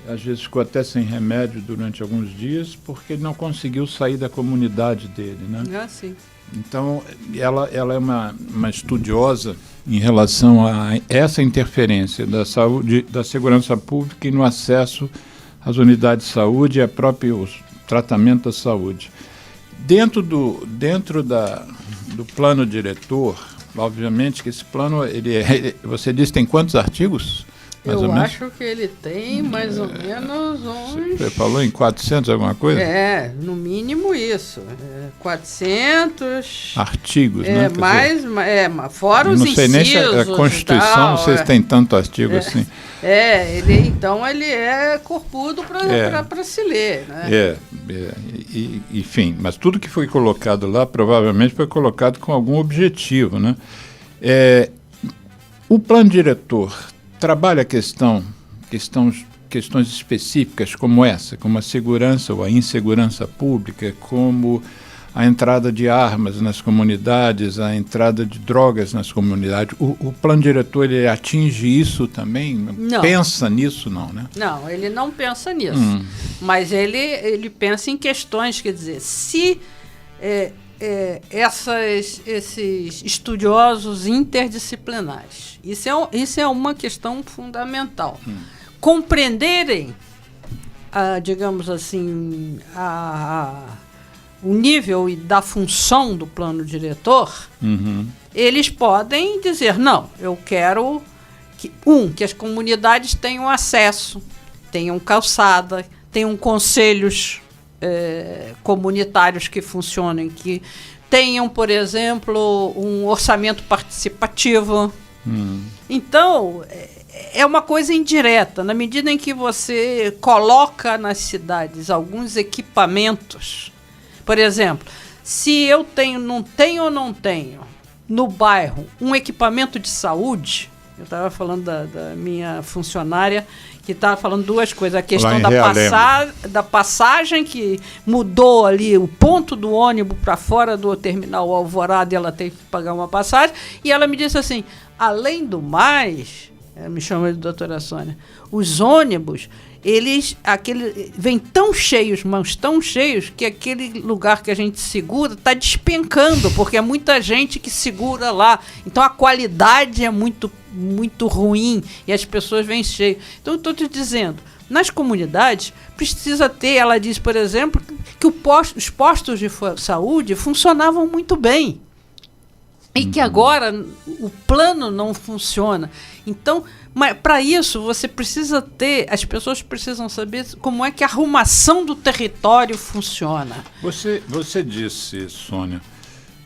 às vezes ficou até sem remédio durante alguns dias, porque ele não conseguiu sair da comunidade dele, né? Ah, sim. Então, ela é uma estudiosa em relação a essa interferência da saúde, da segurança pública e no acesso às unidades de saúde e ao próprio tratamento da saúde. Dentro do plano diretor, obviamente que esse plano, você disse, tem quantos artigos? Eu acho que ele tem mais ou menos uns... Você falou em 400 alguma coisa? No mínimo isso. 400... Artigos, né? Fora os incisos. Não sei nem se a Constituição vocês têm tanto artigo assim. Ele é corpudo para se ler, né? Enfim, mas tudo que foi colocado lá provavelmente foi colocado com algum objetivo, né? O plano diretor trabalha questões específicas como essa, como a segurança ou a insegurança pública, como a entrada de armas nas comunidades, a entrada de drogas nas comunidades. O plano diretor, ele atinge isso também? Não. Pensa nisso, não, né? Não, ele não pensa nisso. Mas ele pensa em questões, quer dizer, se esses estudiosos interdisciplinares, isso é uma questão fundamental, compreenderem, digamos assim, o nível da função do plano diretor, eles podem dizer, não, eu quero que as comunidades tenham acesso, tenham calçada, tenham conselhos comunitários que funcionem, que tenham, por exemplo, um orçamento participativo. Então, é uma coisa indireta. Na medida em que você coloca nas cidades alguns equipamentos, por exemplo, se eu não tenho no bairro um equipamento de saúde, eu estava falando da minha funcionária, que estava falando duas coisas. A questão da passagem, que mudou ali o ponto do ônibus para fora do terminal Alvorada, e ela teve que pagar uma passagem. E ela me disse assim, além do mais, ela me chama de doutora Sônia, os ônibus, vêm tão cheios, mas tão cheios, que aquele lugar que a gente segura está despencando, porque é muita gente que segura lá. Então a qualidade é muito, muito ruim e as pessoas vêm cheias. Então eu estou te dizendo, nas comunidades precisa ter, ela diz, por exemplo, que os postos de saúde funcionavam muito bem. E que agora o plano não funciona. Então, para isso, você precisa as pessoas precisam saber como é que a arrumação do território funciona. Você disse, Sônia,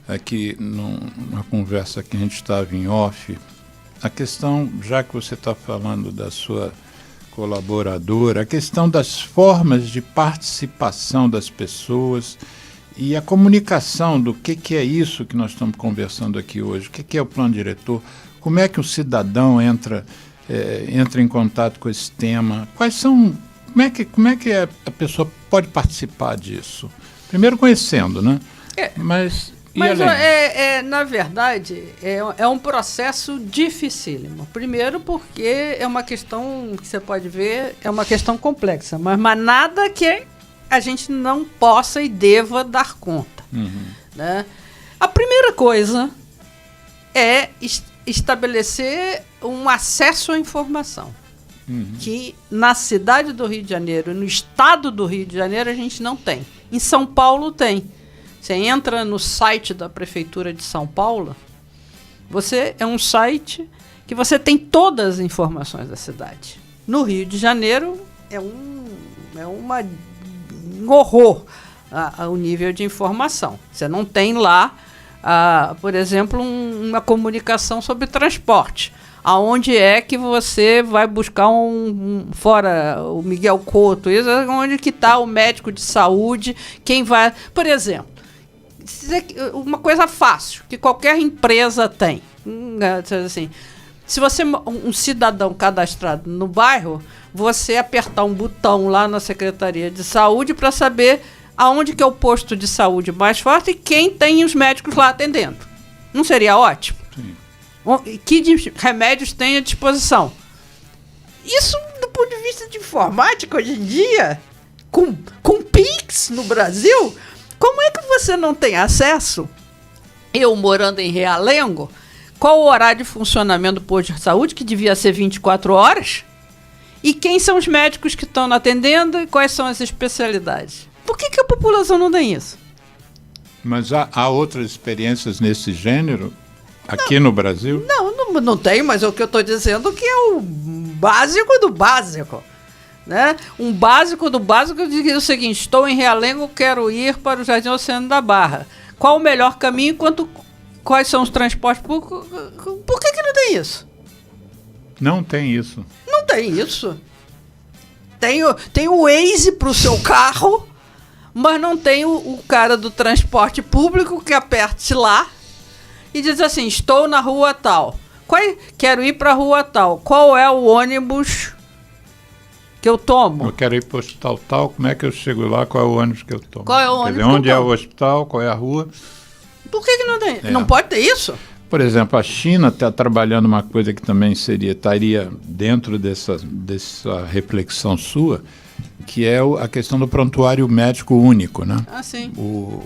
aqui numa conversa que a gente estava em off, a questão, já que você está falando da sua colaboradora, a questão das formas de participação das pessoas e a comunicação do que é isso que nós estamos conversando aqui hoje, o que é o plano diretor, como é que o cidadão entra em contato com esse tema, como é que a pessoa pode participar disso? Primeiro conhecendo, né? Mas na verdade, é um processo dificílimo. Primeiro porque é uma questão que você pode ver, é uma questão complexa, mas nada que a gente não possa e deva dar conta. Né? A primeira coisa é estabelecer um acesso à informação, que na cidade do Rio de Janeiro, no estado do Rio de Janeiro, a gente não tem. Em São Paulo tem. Você entra no site da Prefeitura de São Paulo, é um site que você tem todas as informações da cidade. No Rio de Janeiro é um horror o nível de informação. Você não tem lá, por exemplo, uma comunicação sobre transporte. aonde é que você vai buscar fora o Miguel Couto, isso, onde que está o médico de saúde, quem vai... Por exemplo, uma coisa fácil, que qualquer empresa tem. Assim, se você um cidadão cadastrado no bairro, você apertar um botão lá na Secretaria de Saúde para saber aonde que é o posto de saúde mais forte e quem tem os médicos lá atendendo. Não seria ótimo? Sim. Que remédios tem à disposição? Isso, do ponto de vista de informática, hoje em dia, com Pix no Brasil, como é que você não tem acesso? Eu, morando em Realengo, qual o horário de funcionamento do posto de saúde, que devia ser 24 horas? E quem são os médicos que estão atendendo e quais são as especialidades? Por que a população não tem isso? Mas há outras experiências nesse gênero aqui no Brasil? Não tem, mas o que eu estou dizendo que é o básico do básico. Né? Um básico do básico diz o seguinte: estou em Realengo, quero ir para o Jardim Oceano da Barra. Qual o melhor caminho? Quais são os transportes públicos? Por que não tem isso? Não tem isso. Não tem isso. Tem o Waze para o seu carro, mas não tem o cara do transporte público que aperte lá e diz assim: estou na rua tal. Quero ir para a rua tal. Qual é o ônibus que eu tomo? Eu quero ir para o hospital tal, como é que eu chego lá? Qual é o ônibus que eu tomo? Qual é o ônibus? Onde é o hospital? Qual é a rua? Por que não tem? Não pode ter isso? Por exemplo, a China está trabalhando uma coisa que também estaria dentro dessa reflexão sua, que é a questão do prontuário médico único, né? Ah, sim.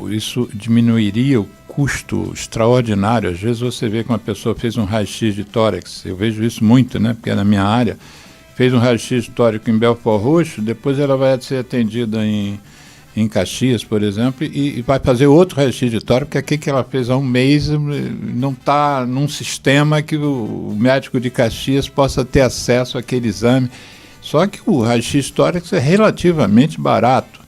Isso diminuiria o custo extraordinário. Às vezes você vê que uma pessoa fez um raio-x de tórax, eu vejo isso muito, né? Porque é na minha área, fez um raio-x de tórax em Belfort Roxo, depois ela vai ser atendida em Caxias, por exemplo, e vai fazer outro raio-x de tórax, porque aqui que ela fez há um mês não está num sistema que o médico de Caxias possa ter acesso àquele exame. Só que o raio-x de tórax é relativamente barato,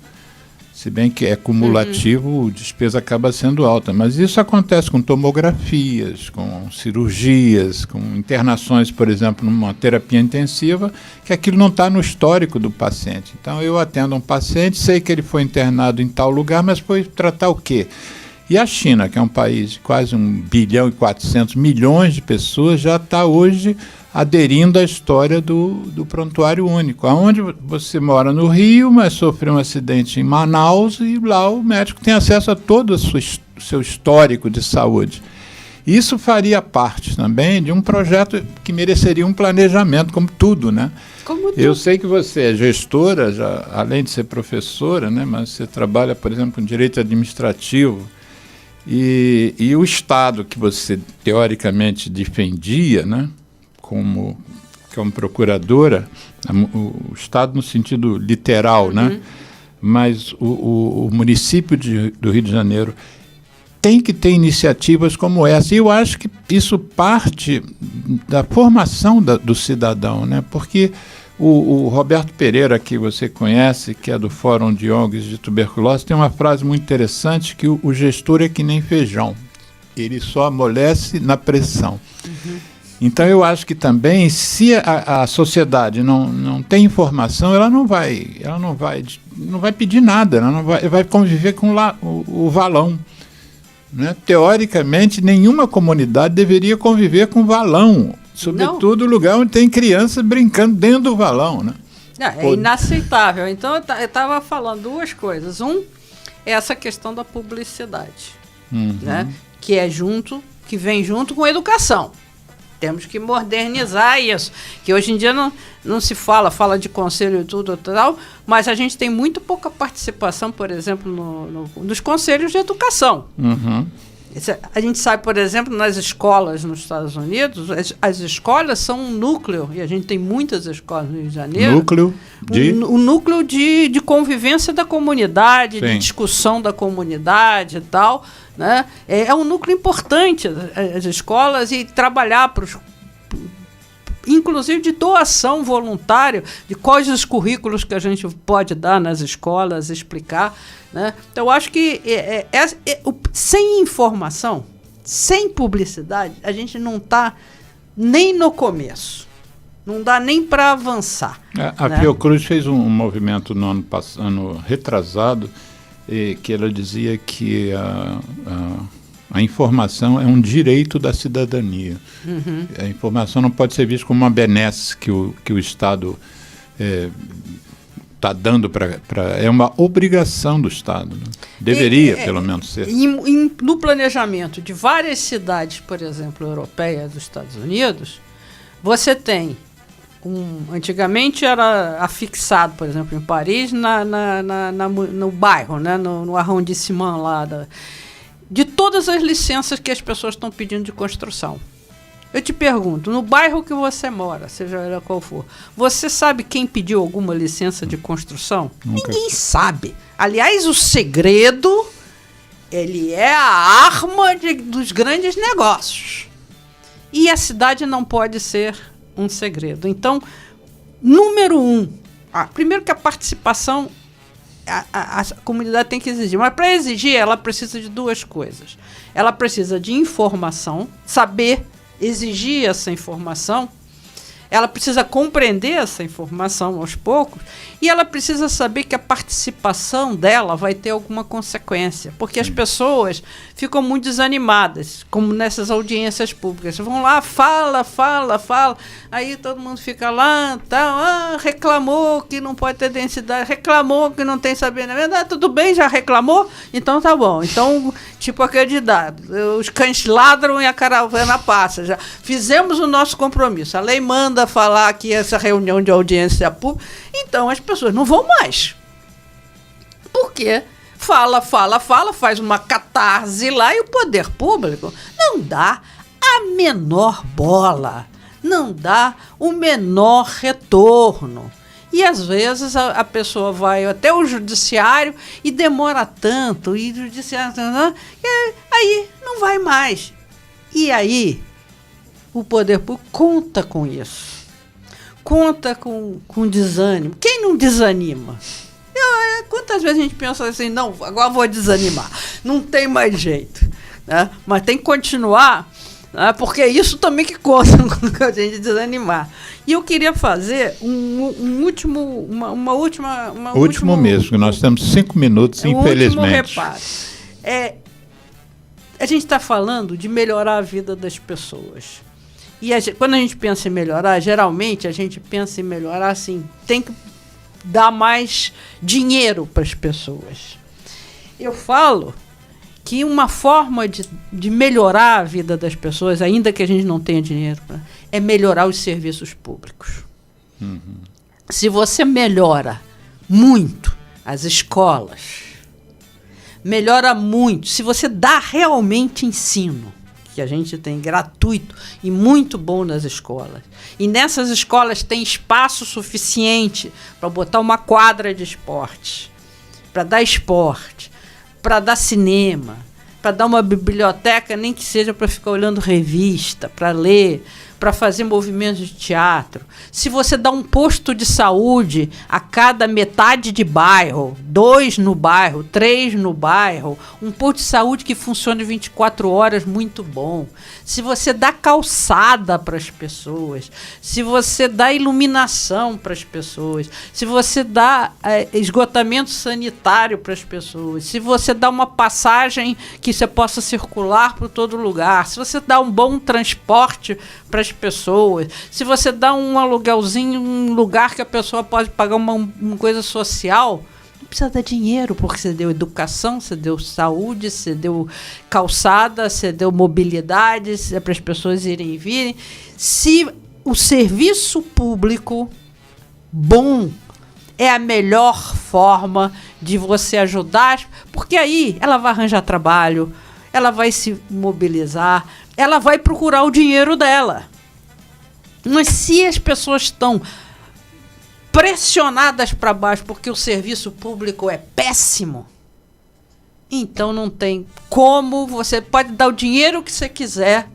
se bem que é cumulativo, a despesa acaba sendo alta. Mas isso acontece com tomografias, com cirurgias, com internações, por exemplo, numa terapia intensiva, que aquilo não está no histórico do paciente. Então eu atendo um paciente, sei que ele foi internado em tal lugar, mas foi tratar o quê? E a China, que é um país de quase 1 bilhão e 400 milhões de pessoas, já está hoje aderindo à história do prontuário único, onde você mora no Rio, mas sofreu um acidente em Manaus e lá o médico tem acesso a todo o seu histórico de saúde. Isso faria parte também de um projeto que mereceria um planejamento, como tudo, né? Como tudo. Eu sei que você é gestora, já, além de ser professora, né? Mas você trabalha, por exemplo, em direito administrativo. E o Estado que você teoricamente defendia, né? Como procuradora, o Estado no sentido literal, né? Mas o município do Rio de Janeiro tem que ter iniciativas como essa. E eu acho que isso parte da formação do cidadão, né? Porque o Roberto Pereira, que você conhece, que é do Fórum de ONGs de Tuberculose, tem uma frase muito interessante, que o gestor é que nem feijão. Ele só amolece na pressão. Então eu acho que também, se a sociedade não tem informação, ela não vai pedir nada, ela não vai conviver com o valão. Né? Teoricamente, nenhuma comunidade deveria conviver com valão, sobretudo no lugar onde tem crianças brincando dentro do valão. Né? É inaceitável. Então eu estava falando duas coisas. É essa questão da publicidade, né? que vem junto com a educação. Temos que modernizar isso, que hoje em dia não se fala de conselho e tudo tal, mas a gente tem muito pouca participação, por exemplo, nos conselhos de educação. A gente sabe, por exemplo, nas escolas nos Estados Unidos, as escolas são um núcleo, e a gente tem muitas escolas no Rio de Janeiro. Núcleo de? Um núcleo de convivência da comunidade, Sim. de discussão da comunidade e tal. Né? É um núcleo importante, as escolas, e trabalhar inclusive de doação voluntária, de quais os currículos que a gente pode dar nas escolas, explicar. Né? Então, eu acho que sem informação, sem publicidade, a gente não está nem no começo. Não dá nem para avançar. A né? Fiocruz fez um movimento no ano retrasado, que ela dizia que a informação é um direito da cidadania. Uhum. A informação não pode ser vista como uma benesse que o Estado está dando é uma obrigação do Estado. Né? Deveria, pelo menos, ser. No planejamento de várias cidades, por exemplo, europeias dos Estados Unidos, você tem antigamente era afixado, por exemplo, em Paris, no bairro, né, no arrondissement lá, de todas as licenças que as pessoas estão pedindo de construção. Eu te pergunto, no bairro que você mora, seja ela qual for, você sabe quem pediu alguma licença de construção? Nunca. Ninguém sabe. Aliás, o segredo, ele é a arma dos grandes negócios. E a cidade não pode ser um segredo. Então, número 1, primeiro que a participação, a comunidade tem que exigir. Mas para exigir, ela precisa de 2 coisas. Ela precisa de informação, saber exigir essa informação, ela precisa compreender essa informação aos poucos e ela precisa saber que a participação dela vai ter alguma consequência, porque as pessoas ficam muito desanimadas, como nessas audiências públicas. Vão lá, fala, aí todo mundo fica lá, reclamou que não pode ter densidade, reclamou que não tem saber, na verdade, tudo bem, já reclamou? Então tá bom. Então, tipo aquele ditado, os cães ladram e a caravana passa. Já fizemos o nosso compromisso, a lei manda falar que essa reunião de audiência pública, então as pessoas não vão mais. Porque fala, faz uma catarse lá e o poder público não dá a menor bola, não dá o menor retorno. E às vezes a pessoa vai até o judiciário e demora tanto, e o judiciário, aí não vai mais. E aí o poder público conta com isso. Conta com desânimo. Quem não desanima? Quantas vezes a gente pensa assim, não, agora vou desanimar. Não tem mais jeito. Né? Mas tem que continuar, né? Porque é isso também que conta com a gente desanimar. E eu queria fazer um último mesmo, nós temos 5 minutos, infelizmente. Último reparo. A gente está falando de melhorar a vida das pessoas. E quando a gente pensa em melhorar, geralmente a gente pensa em melhorar assim, tem que dar mais dinheiro para as pessoas. Eu falo que uma forma de melhorar a vida das pessoas, ainda que a gente não tenha dinheiro, é melhorar os serviços públicos. Uhum. Se você melhora muito as escolas, melhora muito, se você dá realmente ensino, que a gente tem gratuito e muito bom nas escolas. E nessas escolas tem espaço suficiente para botar uma quadra de esporte, para dar esporte, para dar cinema, para dar uma biblioteca, nem que seja para ficar olhando revista, para ler, para fazer movimentos de teatro. Se você dá um posto de saúde a cada metade de bairro, 2 no bairro, 3 no bairro, um posto de saúde que funcione 24 horas, muito bom. Se você dá calçada para as pessoas, se você dá iluminação para as pessoas, se você dá esgotamento sanitário para as pessoas, se você dá uma passagem que você possa circular por todo lugar, se você dá um bom transporte para as pessoas, se você dá um aluguelzinho, um lugar que a pessoa pode pagar uma coisa social, não precisa dar dinheiro, porque você deu educação, você deu saúde, você deu calçada, você deu mobilidade para as pessoas irem e virem. Se o serviço público bom é a melhor forma de você ajudar, porque aí ela vai arranjar trabalho, ela vai se mobilizar, ela vai procurar o dinheiro dela. Mas se as pessoas estão pressionadas para baixo porque o serviço público é péssimo, então não tem como. Você pode dar o dinheiro que você quiser,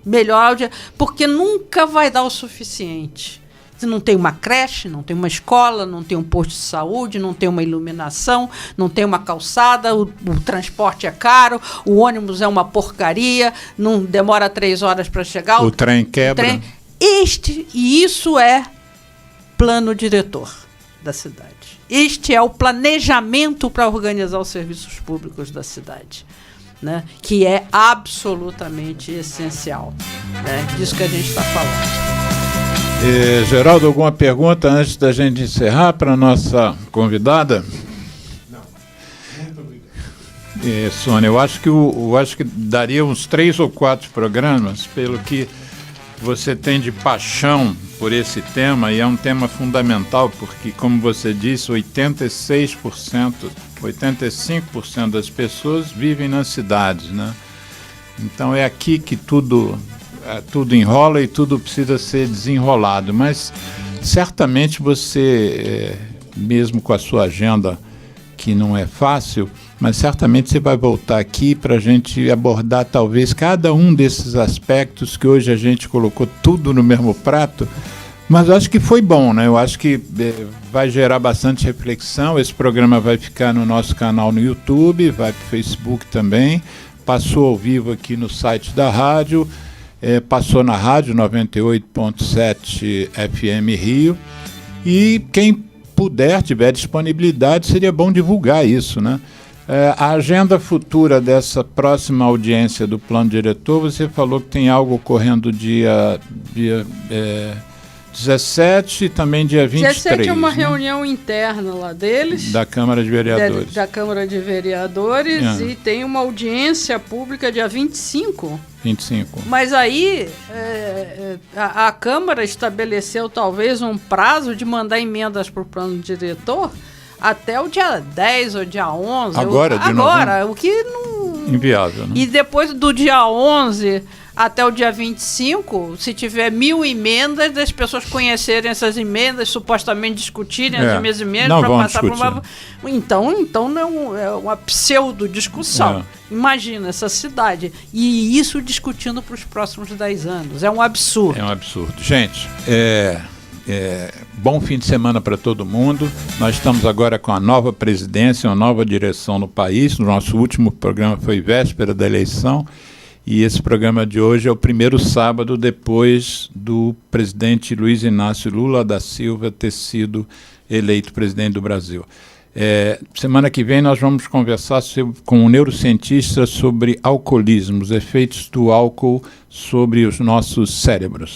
melhorar o dinheiro, porque nunca vai dar o suficiente. Você não tem uma creche, não tem uma escola, não tem um posto de saúde, não tem uma iluminação, não tem uma calçada, o transporte é caro, o ônibus é uma porcaria, não demora 3 horas para chegar. O trem quebra. E isso é plano diretor da cidade. Este é o planejamento para organizar os serviços públicos da cidade, né? Que é absolutamente essencial, né? Disso que a gente está falando. Geraldo, alguma pergunta antes da gente encerrar para a nossa convidada? Não. Muito obrigado. Sônia, eu acho que daria uns 3 ou 4 programas, pelo que você tem de paixão por esse tema, e é um tema fundamental, porque, como você disse, 85% das pessoas vivem nas cidades, né? Então é aqui que tudo enrola e tudo precisa ser desenrolado, mas certamente você, mesmo com a sua agenda, que não é fácil, mas certamente você vai voltar aqui para a gente abordar talvez cada um desses aspectos que hoje a gente colocou tudo no mesmo prato, mas eu acho que foi bom, né? Eu acho que vai gerar bastante reflexão. Esse programa vai ficar no nosso canal no YouTube, vai para o Facebook também, passou ao vivo aqui no site da rádio, passou na rádio 98.7 FM Rio, e quem puder, tiver disponibilidade, seria bom divulgar isso, né? A agenda futura dessa próxima audiência do plano diretor, você falou que tem algo ocorrendo dia 17 e também dia 23. 17 é uma né? reunião interna lá deles. Da Câmara de Vereadores. Da Câmara de Vereadores, e tem uma audiência pública dia 25. 25. Mas aí a Câmara estabeleceu talvez um prazo de mandar emendas para o plano diretor até o dia 10 ou dia 11. Agora, o que não... Inviável, né? E depois do dia 11 até o dia 25, se tiver 1.000 emendas, as pessoas conhecerem essas emendas, supostamente discutirem as mesmas emendas para passar por uma... Então não é uma pseudo-discussão. Imagina essa cidade. E isso discutindo para os próximos 10 anos. É um absurdo. É um absurdo. Gente, bom fim de semana para todo mundo. Nós estamos agora com a nova presidência, uma nova direção no país. O nosso último programa foi véspera da eleição. E esse programa de hoje é o primeiro sábado depois do presidente Luiz Inácio Lula da Silva ter sido eleito presidente do Brasil. Semana que vem nós vamos conversar com um neurocientista sobre alcoolismo, os efeitos do álcool sobre os nossos cérebros.